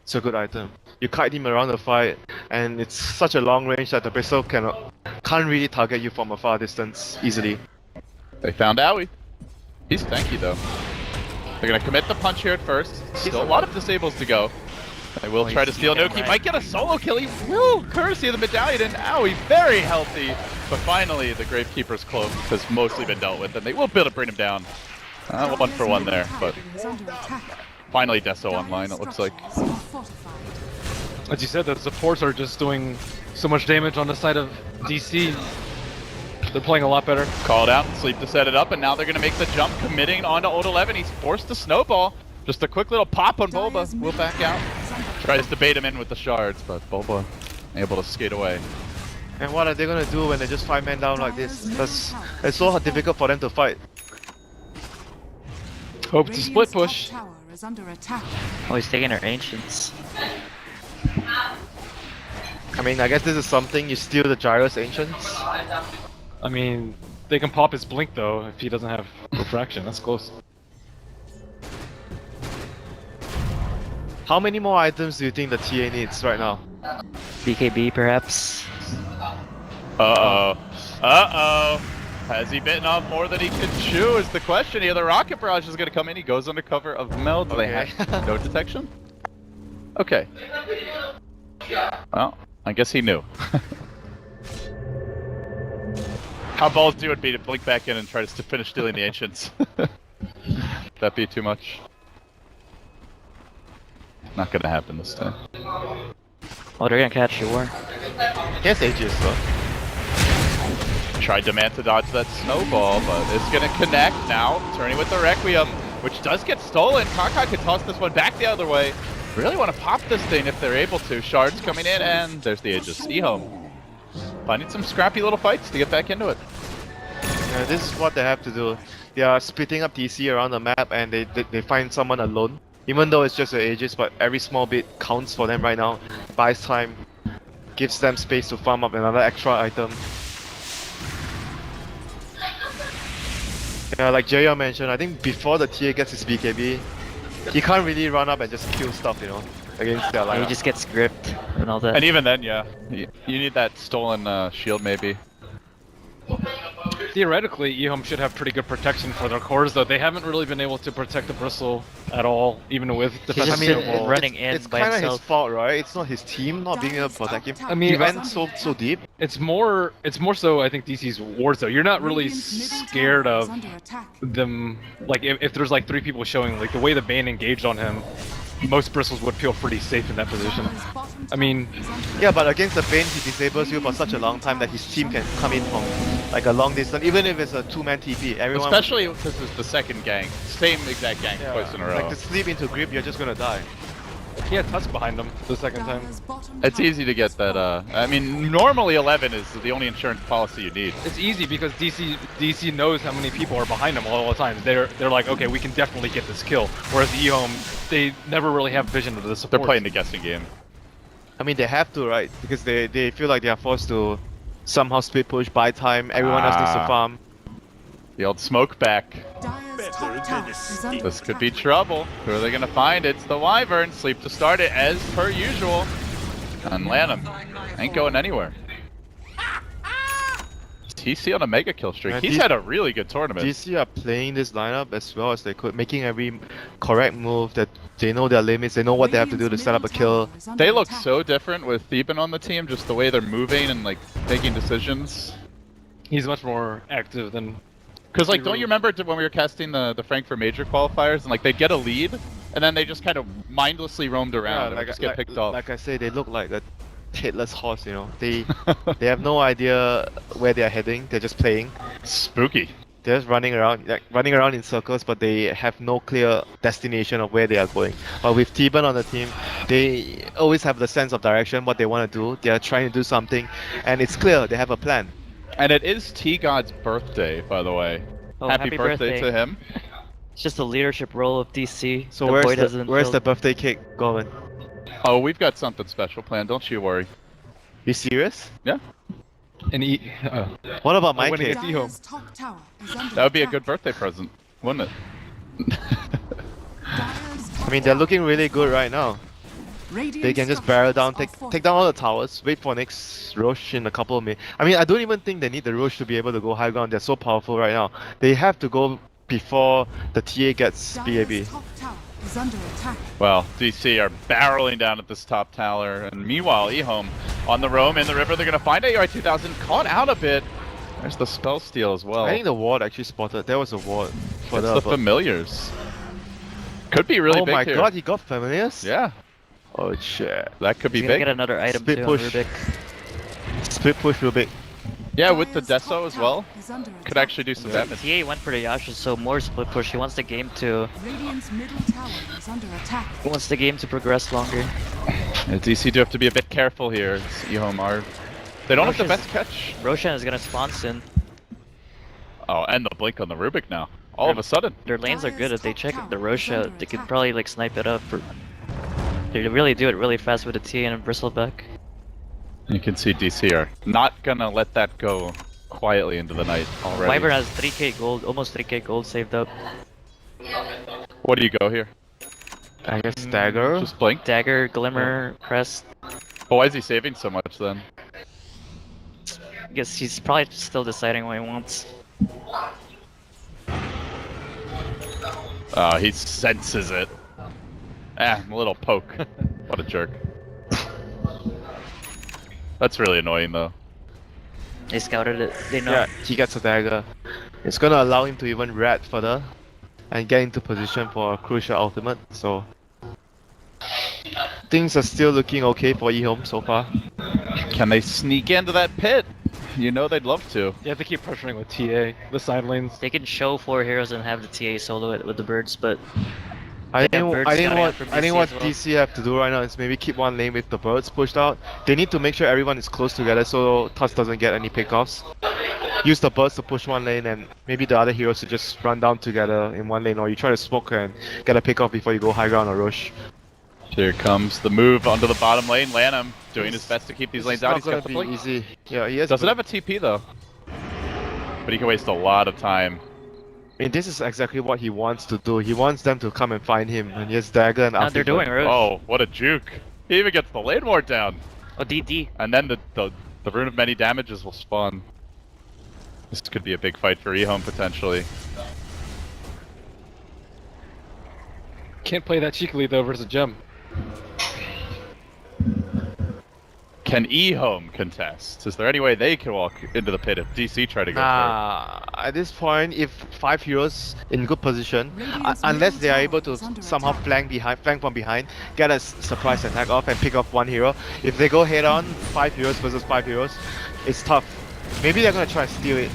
It's a good item. You kite him around the fight, and it's such a long range that the Bristle can't really target you from a far distance easily. They found Aoi. He's tanky though. They're going to commit the punch here at first. Still a lot of disables to go. They will try to steal Nuke. He might get a solo kill. He will, courtesy of the medallion, and Aoi very healthy. But finally, the Gravekeeper's cloak has mostly been dealt with, and they will be able to bring him down. 1 for 1 there, but finally Deso online, it looks like. As you said, the supports are just doing so much damage on the side of DC. They're playing a lot better. Called out, sleep to set it up, and now they're going to make the jump, committing onto Old 11. He's forced to snowball. Just a quick little pop on Bulba. Will back out. Tries to bait him in with the shards, but Bulba able to skate away. And what are they gonna do when they just 5-man down like this? It's so difficult for them to fight. Hope to split push. Tower is under attack. Oh, he's taking our ancients. I mean, I guess this is something, you steal the Gyro's Ancients. I mean, they can pop his blink though if he doesn't have refraction. That's close. How many more items do you think the TA needs right now? BKB perhaps. Uh-oh. Uh-oh. Has he bitten off more than he can chew is the question here. The Rocket Barrage is going to come in. He goes under cover of Meld. Do they have no detection? Okay. Well, I guess he knew. How ballsy it would be to blink back in and try to finish stealing the ancients. That'd be too much. Not gonna happen this time. Oh, they're gonna catch you, War. He has Aegis though. Tried to man to dodge that snowball, but it's gonna connect now. Turning with the Requiem, which does get stolen. Kaka can toss this one back the other way. Really want to pop this thing if they're able to. Shards coming in, and there's the Aegis. EHOME finding some scrappy little fights to get back into it. Yeah, this is what they have to do. They are splitting up DC around the map, and they find someone alone. Even though it's just an Aegis, but every small bit counts for them right now. Buys time, gives them space to farm up another extra item. Yeah, like Jayo mentioned, I think before the TA gets his BKB, he can't really run up and just kill stuff, you know, against their Yeah, lineup. he just gets gripped and all that. And even then, yeah, you need that stolen shield maybe. Theoretically, EHOME should have pretty good protection for their cores, though they haven't really been able to protect the Bristle at all, even with defensive just snowball. running in it's by kind of his himself. fault, right? It's not his team not being able to protect him. I mean, he went so deep. It's more so I think DC's wards though. You're not really Radiant's middle scared tower of is under attack. them, like if there's like 3 people showing, like the way the Bane engaged on him, most Bristles would feel pretty safe in that position. Dire's bottom I mean, tower is under Yeah, but against the Bane, he disables you for such a long time that his team can come in from like a long distance, even if it's a 2-man TP. Everyone, Especially because it's the second gang, same exact gang twice in a row. like to sleep into grip, you're just gonna die. he had Tusk behind him the second time. Dire's bottom It's tower easy to get is that. falling. I mean, normally 11 is the only insurance policy you need. It's easy because DC knows how many people are behind them all the time. They're like, okay, we can definitely get this kill. Whereas EHOME, they never really have vision of the support. They're playing the guessing game. I mean, they have to, right? Because they feel like they are forced to somehow split push, buy time, everyone else needs to Ah. farm. The old smoke back. Dire's top tower is under This could be attack. trouble. Who are they gonna find? It's the Wyvern. Sleep to start it as per usual. And Lanham ain't going anywhere. TC on a mega kill streak. Man, He's had a really good tournament. DC are playing this lineup as well as they could, making every correct move that they know their limits, they know what they have to do to Radiant's set up a middle kill. tower is under They look attack. so different with Theban on the team, just the way they're moving and like making decisions. He's much more active than. Because like, don't you remember when we were casting the Frankfurt Major qualifiers and like they'd get a lead and then they just kind of mindlessly roamed around and would just get picked off. Like I say, they look like a headless horse, you know. They have no idea where they are heading, they're just playing. Spooky. They're just running around in circles, but they have no clear destination of where they are going. But with Theban on the team, they always have the sense of direction, what they want to do. They are trying to do something, and it's clear they have a plan. And it is T-God's birthday, by the way. Oh, happy birthday to him. It's just the leadership role of DC. So The where's void the hasn't where's the filled. birthday cake going? Oh, we've got something special planned, don't you worry. You serious? Yeah, And What about my winning cake? it. Dire's top tower is under that would be a attack. good birthday present, wouldn't it? Dire's top I mean, they're tower looking really good right now. Radiant They can just barrel down, structures are take down all the towers, wait for next Roche in a couple of minutes. I mean, I don't even think they need the Roche to be able to go high ground. They're so powerful right now. They have to go before the TA gets Dire's BAB. top tower is under attack. Well, DC are barreling down at this top tower, and meanwhile, EHOME on the roam in the river. They're gonna find AR 2000, caught out a bit. There's the spell steal as well. I think the ward actually spotted. There was a ward It's further the above. familiars. Could be really Oh big my here. god, he got familiars? Yeah, Oh shit. that could be He's gonna big. get another item Split too push. on Rubik. Split push Rubik. Yeah, with the Dire's Deso top as well. tower is under Could attack. actually do some The damage. TA went for the Yasha, so more split push. He wants the game to Radiant's middle tower is under attack. to progress longer. Yeah, DC do have to be a bit careful here. It's EHOME are. They don't have the Roche's- best catch. Roshan is gonna spawn soon. Oh, and the blink on the Rubik now. All of a sudden. Their lanes are good. If they Dire's check top the tower is Rosha, under they could attack. probably like snipe it up. They really do it really fast with the TA and Bristleback. You can see DC are not gonna let that go quietly into the night already. Wyvern has 3k gold, almost 3k gold saved up. What do you go here? I guess dagger. Just blink? Dagger, Glimmer, Crest. But why is he saving so much then? I guess he's probably still deciding what he wants. Oh, he senses it. Ah, a little poke. What a jerk. That's really annoying though. They scouted it. They know. Yeah, he gets a dagger. It's gonna allow him to even rat further and get into position for a crucial ultimate, so things are still looking okay for EHOME so far. Can they sneak into that pit? You know they'd love to. You have to keep pressuring with TA, the side lanes. They can show 4 heroes and have the TA solo it with the birds, but I They have think birds I think scouting what out from I think DC what as well. DC have to do right now is maybe keep one lane with the birds pushed out. They need to make sure everyone is close together so Tusk doesn't get any pickoffs. Use the birds to push one lane and maybe the other heroes to just run down together in one lane, or you try to smoke and get a pickoff before you go high ground or rush. Here comes the move onto the bottom lane. Lanham doing his best to keep these lanes It's out. not He's gonna got the be blink. easy. Yeah, he has. Doesn't have a TP though. But he can waste a lot of time. I mean, this is exactly what he wants to do. He wants them to come and find him, and he has dagger and now they're doing Rose. Oh, what a juke. He even gets the lane ward down. Oh, DD. And then the Rune of Many Damages will spawn. This could be a big fight for EHOME potentially. Can't play that cheekily though versus Gem. Can EHOME contest? Is there any way they can walk into the pit if DC try to go Nah, at this point, if 5 heroes in good position, Radiant's unless middle they are tower able to is under somehow attack. flank from behind, get a surprise attack off and pick off one hero. If they go head on, 5 heroes versus 5 heroes, it's tough. Maybe they're gonna try to steal it.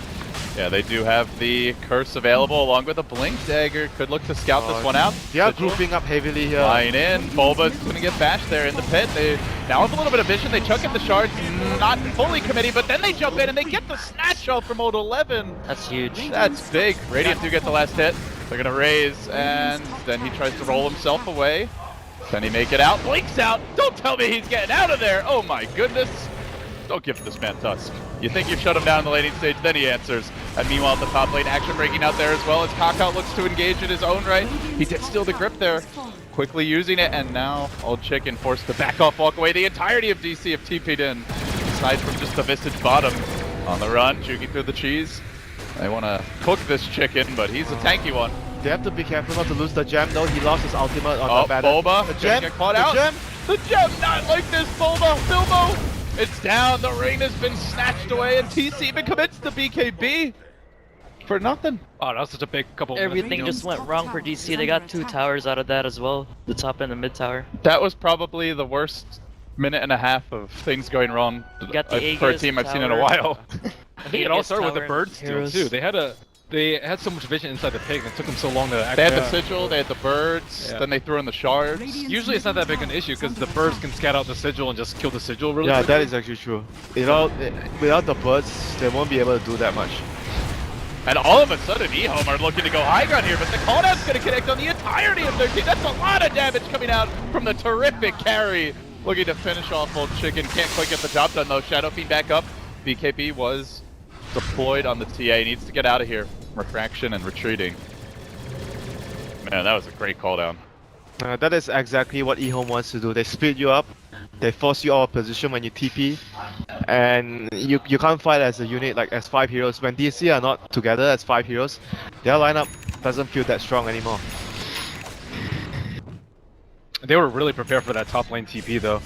Yeah, they do have the curse available along with a blink dagger. Could look to scout this one out. They are Sigil grouping up heavily here. Line in. Bulba's gonna get bashed there in the pit. They now have a little bit of vision. They chuck in the shards, not fully committing, but then they jump in and they get the snatch off from Mode 11. That's huge. That's big. Radiant do get the last hit. They're gonna raise, and then he tries to roll himself away. Can he make it out? Blinks out. Don't tell me he's getting out of there. Oh my goodness. Don't give this man Tusk. You think you've shut him down in the laning stage, then he answers. And meanwhile, at the top lane, action breaking out there as well as Kaka looks to engage in his own right. He did steal the grip there, quickly using it, and now Old Chicken forced to back off, walk away. The entirety of DC have TP'd in, aside from just the Visage bottom. On the run, juking through the cheese. They want to cook this chicken, but he's a tanky one. They have to be careful not to lose the gem though. He lost his ultimate on Oh, the battle. Boba, The gonna gem, get caught the out. gem. The gem, not like this, Boba, Bilbo. It's down, the ring has been snatched away, and TC even commits the BKB for nothing. Oh, that was such a big couple of Everything minutes. just went wrong for DC. They got 2 towers out of that as well. The top and the mid tower. That was probably the worst minute and a half of things going wrong got the for a Aegis team I've seen in a tower. while. I think it all Aegis started with the tower bird and steal heroes. too. They had so much vision inside the pig, and it took them so long to They had actually. the sigil, they had the birds, Yeah. then they threw in the shards. Usually it's not that big an issue because the birds can scout out the sigil and just kill the sigil really Yeah, quickly. that is actually true. Without the birds, they won't be able to do that much. And all of a sudden, EHOME are looking to go high ground here, but the callout's going to connect on the entirety of their team. That's a lot of damage coming out from the terrific carry. Looking to finish off Old Chicken. Can't quite get the job done though. Shadow Fiend back up. BKB was deployed on the TA. He needs to get out of here. Refraction and retreating. Man, that was a great call down. That is exactly what EHOME wants to do. They split you up, they force you out of position when you TP, and you can't fight as a unit like as 5 heroes. When DC are not together as 5 heroes, their lineup doesn't feel that strong anymore. They were really prepared for that top lane TP though.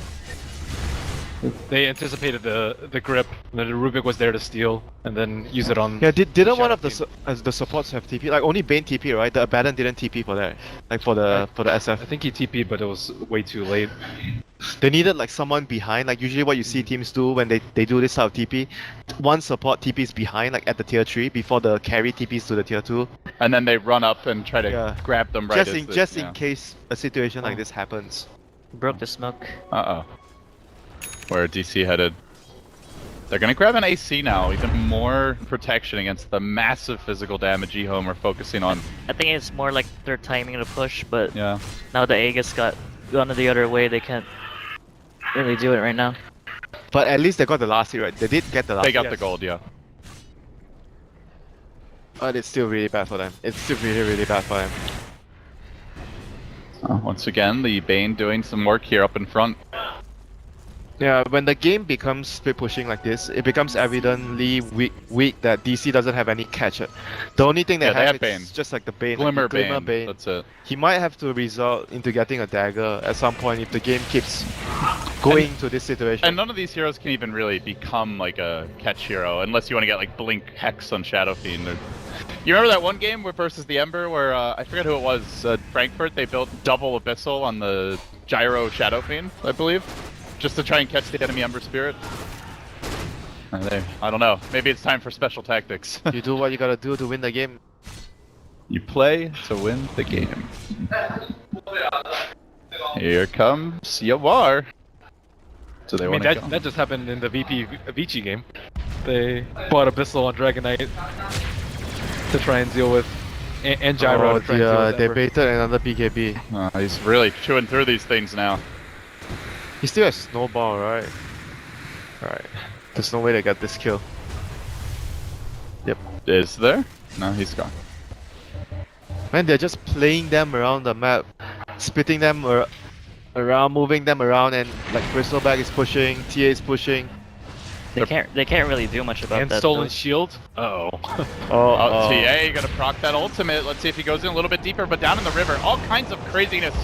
They anticipated the grip, and then Rubik was there to steal, and then use it on. Yeah, didn't one Shadow of the supports have TP? Like only Bane TP, right? The Abaddon didn't TP for that, like for the SF. I think he TP'd, but it was way too late. They needed like someone behind. Like usually what you see teams do when they do this type of TP, one support TPs behind, like at the tier 3 before the carry TPs to the tier 2. And then they run up and try to Yeah. grab them right as Just the- in case a situation like this happens. Broke the smoke. Uh-oh. Where DC headed. They're gonna grab an AC now, even more protection against the massive physical damage EHOME are focusing on. I think it's more like they're timing the push, but Yeah. now the Aegis got gone the other way. They can't really do it right now. But at least they got the last hit, right? They did get the last They hit. got the gold, yeah. But it's still really bad for them. It's still really, really bad for them. Once again, the Bane doing some work here up in front. Yeah, when the game becomes split pushing like this, it becomes evidently weak that DC doesn't have any catch. The only thing they Yeah, they have is Bane. just like the Bane, Glimmer, Glimmer Bane. That's it. He might have to result into getting a dagger at some point if the game keeps going to this situation. And none of these heroes can even really become like a catch hero unless you want to get like Blink Hex on Shadow Fiend. You remember that one game versus the Ember where I forget who it was, Frankfurt, they built double Abyssal on the Gyro Shadow Fiend, I believe? Just to try and catch the enemy Ember Spirit. I don't know. Maybe it's time for special tactics. You do what you gotta do to win the game. You play to win the game. Here comes Yawar. So they I mean, want to that just happened in the VP Avicii game. They bought Abyssal on Dragon Knight to try and deal with, and Gyro to try and deal with they Ember. baited another BKB. He's really chewing through these things now. He still has Snowball, right? Alright. There's no way to get this kill. Yep. Is there? No, he's gone. Man, they're just playing them around the map, splitting them around, moving them around, and like Bristleback is pushing, TA is pushing. They can't really do much about And that. stolen though. shield. Oh. Oh, TA gonna proc that ultimate. Let's see if he goes in a little bit deeper, but down in the river, all kinds of craziness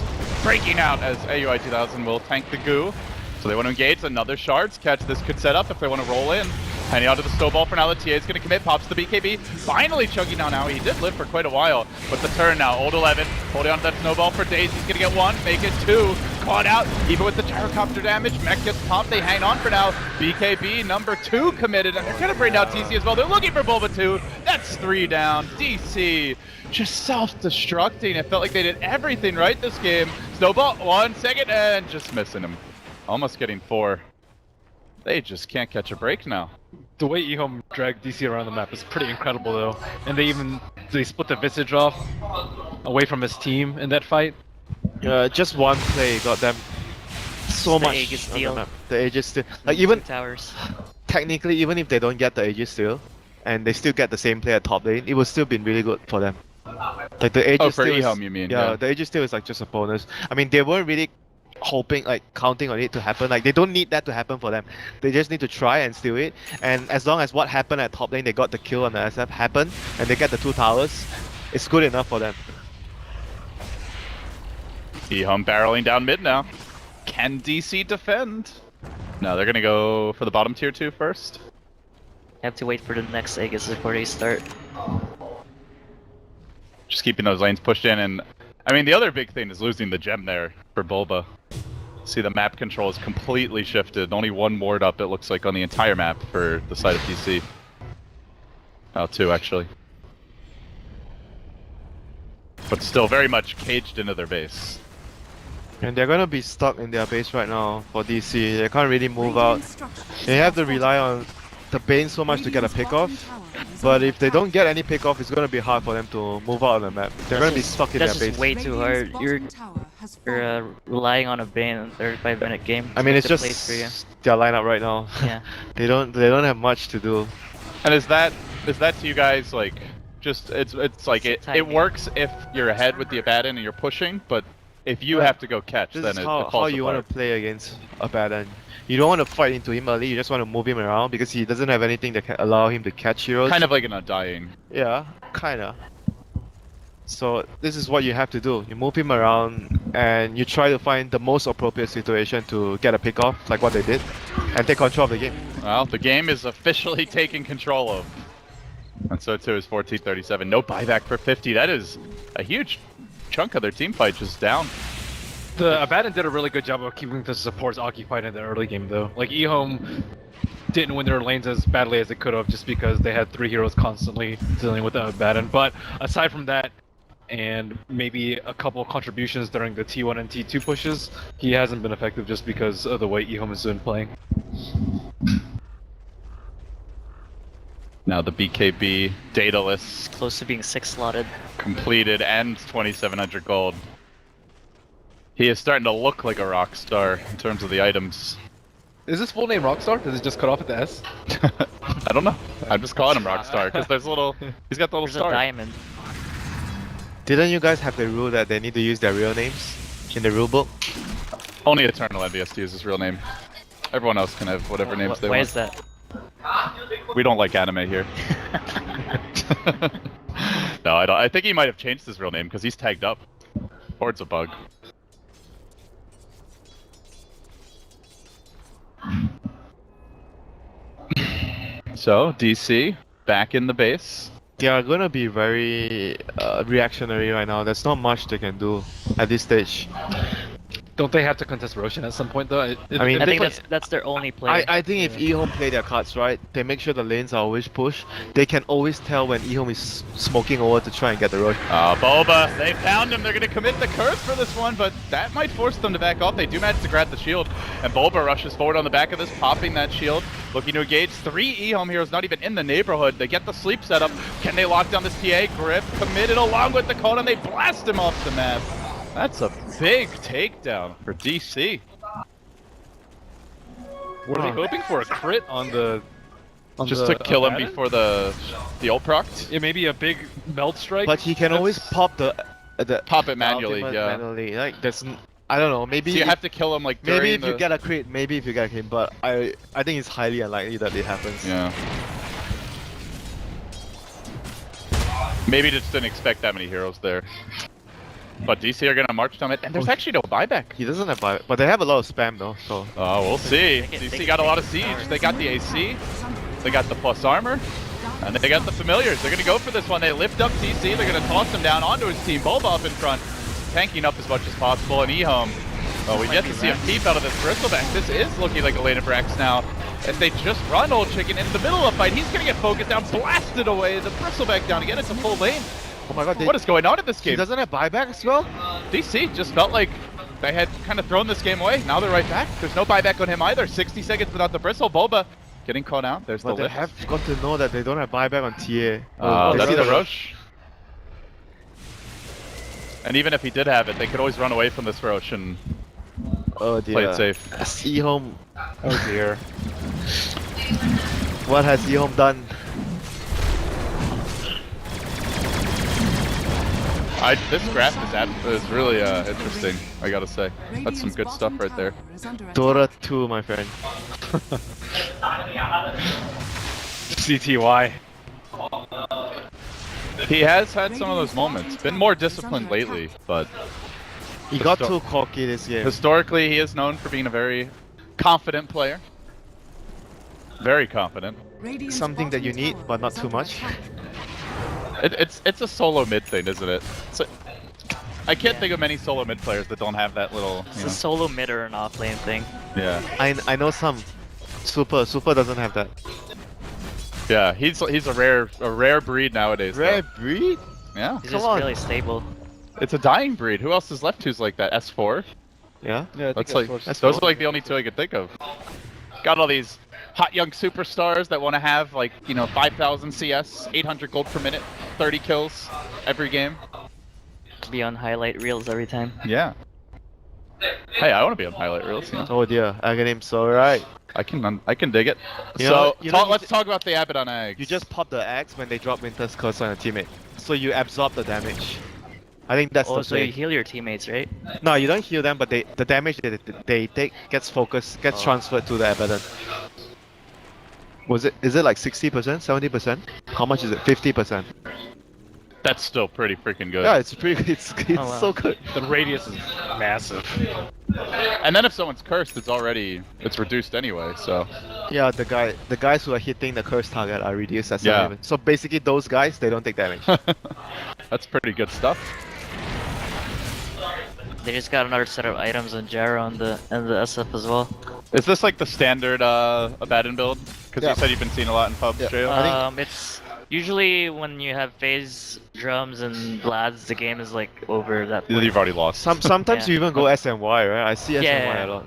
breaking out as AUI 2000 will tank the goo. So they want to engage another shards catch. This could set up if they want to roll in. Handing onto the snowball for now. The TA is going to commit. Pops the BKB. Finally chugging down now. He did live for quite a while. But the turn now. Old 11. Holding onto that snowball for days. He's going to get one. Make it two. Caught out. Even with the gyrocopter damage. Mech gets popped. They hang on for now. BKB number 2 committed. And they're going to bring down TC as well. They're looking for Bulba 2. That's 3 down. DC just self-destructing. It felt like they did everything right this game. Snowball 1 second and just missing him. Almost getting 4. They just can't catch a break now. The way EHOME dragged DC around the map is pretty incredible though. And they split the Visage off away from his team in that fight. Just one play got them so The much Aegis on the steal. map. The Aegis steal. Like even towers. technically, even if they don't get the Aegis steal, and they still get the same play at top lane, it would still been really good for them. Like the Aegis for steal is- EHOME you mean, Yeah, yeah. the Aegis steal is like just a bonus. I mean, they weren't really hoping, like counting on it to happen. Like they don't need that to happen for them. They just need to try and steal it. And as long as what happened at top lane, they got the kill on the SF happen, and they get the 2 towers, it's good enough for them. EHOME barreling down mid now. Can DC defend? No, they're gonna go for the bottom tier 2 first. Have to wait for the next Aegis before they start. Just keeping those lanes pushed in, and I mean the other big thing is losing the gem there for Bulba. See, the map control is completely shifted. Only 1 ward up, it looks like, on the entire map for the side of DC. Oh, 2 actually. But still very much caged into their base. And they're gonna be stuck in their base right now for DC. They can't really move out. Radiant structures They have to are rely on the Bane so much to get a Radiant's pick bottom off. tower is But under if they don't attack. get any pick off, it's gonna be hard for them to move out on the map. They're gonna be stuck in their That's base. just way too Radiant's hard. You're bottom tower has you're fallen. relying on a Bane in a 35-minute game. I mean, it's to play for you. just their lineup right now. Yeah. they don't have much to do. And is that to you guys like just it's like it Timing. works if you're ahead with the Abaddon and you're pushing, but if you have to go catch, This then is it how falls you apart. want to play against Abaddon. You don't want to fight into him early. You just want to move him around because he doesn't have anything that can allow him to catch heroes. Kind of like an undying. Yeah, kinda. So this is what you have to do. You move him around and you try to find the most appropriate situation to get a pick off, like what they did, and take control of the game. Well, the game is officially taken control of. And so too is 1437. No buyback for 50. That is a huge chunk of their team fight just down. The Abaddon did a really good job of keeping the supports occupied in the early game though. Like EHOME didn't win their lanes as badly as they could have just because they had 3 heroes constantly dealing with the Abaddon. But aside from that, and maybe a couple contributions during the T1 and T2 pushes, he hasn't been effective just because of the way EHOME has been playing. Now the BKB data list Close to being 6 slotted. completed and 2,700 gold. He is starting to look like a rock star in terms of the items. Is his full name Rockstar? Does it just cut off at the S? I don't know. I'm just calling him Rockstar because there's a little. He's got the little There's a star. diamond. Didn't you guys have the rule that they need to use their real names in the rulebook? Only Eternal Envious to use his real name. Everyone else can have whatever names they Why want. is that? We don't like anime here. No, I don't. I think he might have changed his real name because he's tagged up. Or it's a bug. So, DC, back in the base. They are gonna be very reactionary right now. There's not much they can do at this stage. Don't they have to contest Roshan at some point though? I mean, I they think play- that's their only play. I think if EHOME play their cards right, they make sure the lanes are always pushed. They can always tell when EHOME is smoking over to try and get the rush. Boba, they found him. They're going to commit the curse for this one, but that might force them to back off. They do manage to grab the shield, and Boba rushes forward on the back of this, popping that shield, looking to engage 3 EHOME heroes not even in the neighborhood. They get the sleep setup. Can they lock down this TA? Grip committed along with the cone, and they blast him off the map. That's a big takedown for DC. Were they hoping for a crit on the? Just to kill him before the ult procced? Yeah, maybe a big melt strike. But he can always pop the Pop it manually, ultimate yeah. manually. Like I don't know. Maybe So you have to kill him like during maybe if the... you get a crit, maybe if you get a crit, but I think it's highly unlikely that it happens. Yeah. Maybe just didn't expect that many heroes there. But DC are gonna march down it, and there's actually no buyback. He doesn't have buyback, but they have a lot of spam though. So Oh, we'll see. They DC can got a lot of take siege. towers. They got the AC. is under They got the plus armor. And they got the familiars. They're gonna go for this one. They lift up DC. They're gonna toss him down onto his team. Boba up in front, tanking up as much as possible. And EHOME. Oh, we've yet to see him peep out of this bristleback. This is looking like a lane of Brax now. If they just run Old Chicken into the middle of the fight, he's gonna get focused down, blasted away. The bristleback down again. It's a full lane. oh my god, What is going on in this he game? doesn't have buyback as well. DC just felt like they had kind of thrown this game away. Now they're right back. There's no buyback on him either. 60 seconds without the bristle. Boba getting caught out. There's But the they lift. have got to know that they don't have buyback on TA. Oh, They that's see the rush. And even if he did have it, they could always run away from this Roche and Oh dear. play it safe. EHOME. Oh dear. What has EHOME done? This graph is really interesting, I gotta say. That's some Radiant's good stuff bottom right there. tower is under attack. Dora 2, my friend. CTY. He has had some of those moments. Been more disciplined lately, but He got too cocky this game. historically he is known for being a very confident player. Very confident. Radiant's Something that you bottom need, tower but not is too under much. attack. It's a solo mid thing, isn't it? I can't think of many solo mid players that don't have that little. It's a solo mid or an off lane thing. Yeah, I know some. Super doesn't have that. yeah. He's a rare breed nowadays. though. Rare breed? Yeah, He's Come just on. really stable. it's a dying breed. Who else is left who's like that? S4. Yeah. That's like those are like the only two I could think of. Got all these hot young superstars that want to have like 5,000 CS, 800 gold per minute, 30 kills every game. Be on highlight reels every time. Yeah. Hey, I want to be on highlight reels. Yeah. Oh dear, Aghanim, so right. I can dig it. You know- So you don't need let's to- talk about the Abaddon eggs. You just pop the axe when they drop Winter's Curse on your teammate. So you absorb the damage. I think that's Oh, the so play. you heal your teammates, right? No, you don't heal them, but the damage they take gets focused, gets Oh. transferred to the Abaddon. Is it like 60%, 70%? How much is it? 50%. That's still pretty freaking good. Yeah, it's pretty it's wow. so good. The radius is massive. And then if someone's cursed, it's reduced anyway. So Yeah, the guys who are hitting the curse target are reduced as Yeah. So basically those guys, they don't take damage. that's pretty good stuff. They just got another set of items on Jaro and the SF as well. Is this like the standard Abaddon build? Because Yeah. you said you've been seeing a lot in pubs, Yeah. Jay? I think- It's usually when you have phase drums and Vlads, the game is like over that point. You've already lost. Sometimes Yeah. you even go SNY, right? I see SNY Yeah. a lot.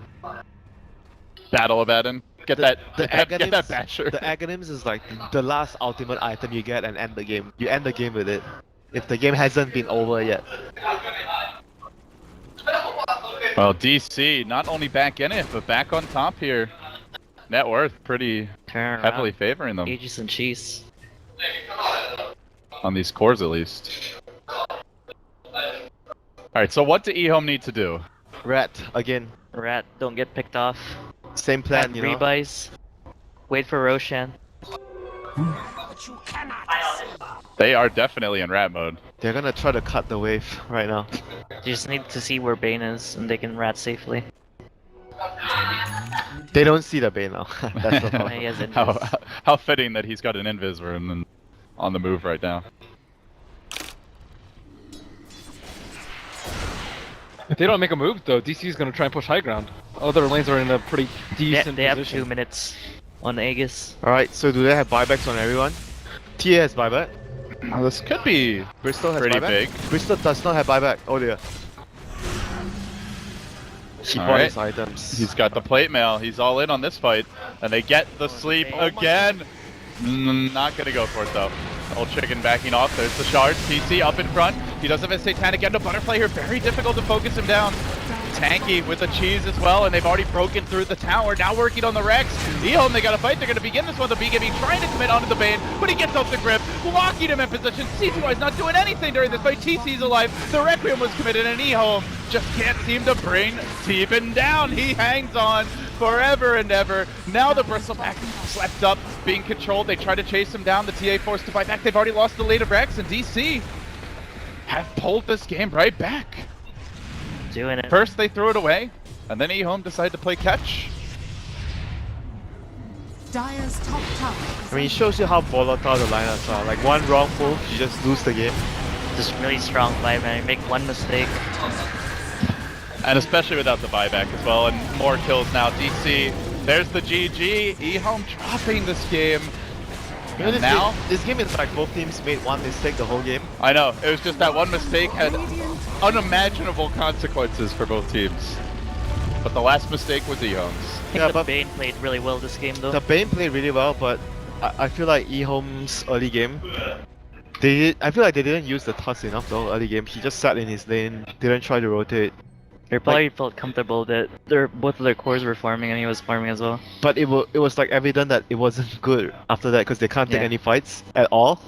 Battle Abaddon. Get The that Aghanims- basher. The Aghanims is like the last ultimate item you get and end the game. You end the game with it. If the game hasn't been over yet. Well, DC not only back in it, but back on top here. Net worth pretty Turn around. heavily favoring them Aegis and cheese. on these cores at least. Alright, so what do EHOME need to do? Rat again. Rat, don't get picked off. Same plan, Add you know. rebuys. Wait for Roshan. They are definitely in rat mode. They're gonna try to cut the wave right now. You just need to see where Bane is, and they can rat safely. They don't see the Bane now. That's the He problem. has how, invis. how fitting that he's got an invis rune and on the move right now. If they don't make a move though, DC is gonna try and push high ground. Other lanes are in a pretty decent They have position. 2 minutes on Aegis. Alright, so do they have buybacks on everyone? TA has buyback. Oh, this could be Bristol has pretty buyback. big. Bristol does not have buyback. Oh dear. He bought Alright. his items. He's got the plate mail. He's all in on this fight. And they get the sleep again. Not gonna go for it though. Old chicken backing off. There's the shards. PC up in front. He doesn't have a satanic end. A butterfly here. Very difficult to focus him down. Tanky with the cheese as well, and they've already broken through the tower. Now working on the Rex. EHOME, they got a fight. They're going to begin this one. The BKB trying to commit onto the Bane, but he gets off the grip, locking him in position. CCY's not doing anything during this fight. TC's alive. The Requiem was committed, and EHOME just can't seem to bring Teepin down. He hangs on forever and ever. Now the Bristleback slept up, being controlled. They try to chase him down. The TA forced to fight back. They've already lost the late of Rex, and DC have pulled this game right back. Doing it. First they threw it away, and then EHOME decided to play catch. Dire's top tower is I mean, it shows you how volatile the lineups are. Like one wrong move, you just lose the game. Just really strong fight, man. You make one mistake. And especially without the buyback as well, and more kills now. DC, there's the GG. EHOME dropping this game. You know, And now, this game is like both teams made one mistake the whole game. I know, it was just that one mistake had unimaginable consequences for both teams. But the last mistake was EHOME's. I think Yeah, the but- Bane played really well this game, though. The Bane played really well, but I feel like EHOME's early game, I feel like they didn't use the Tusk enough though. Early game, he just sat in his lane, didn't try to rotate. They probably felt comfortable that both of their cores were farming and he was farming as well. But it was like evident that it wasn't good after that because they can't take Yeah. any fights at all.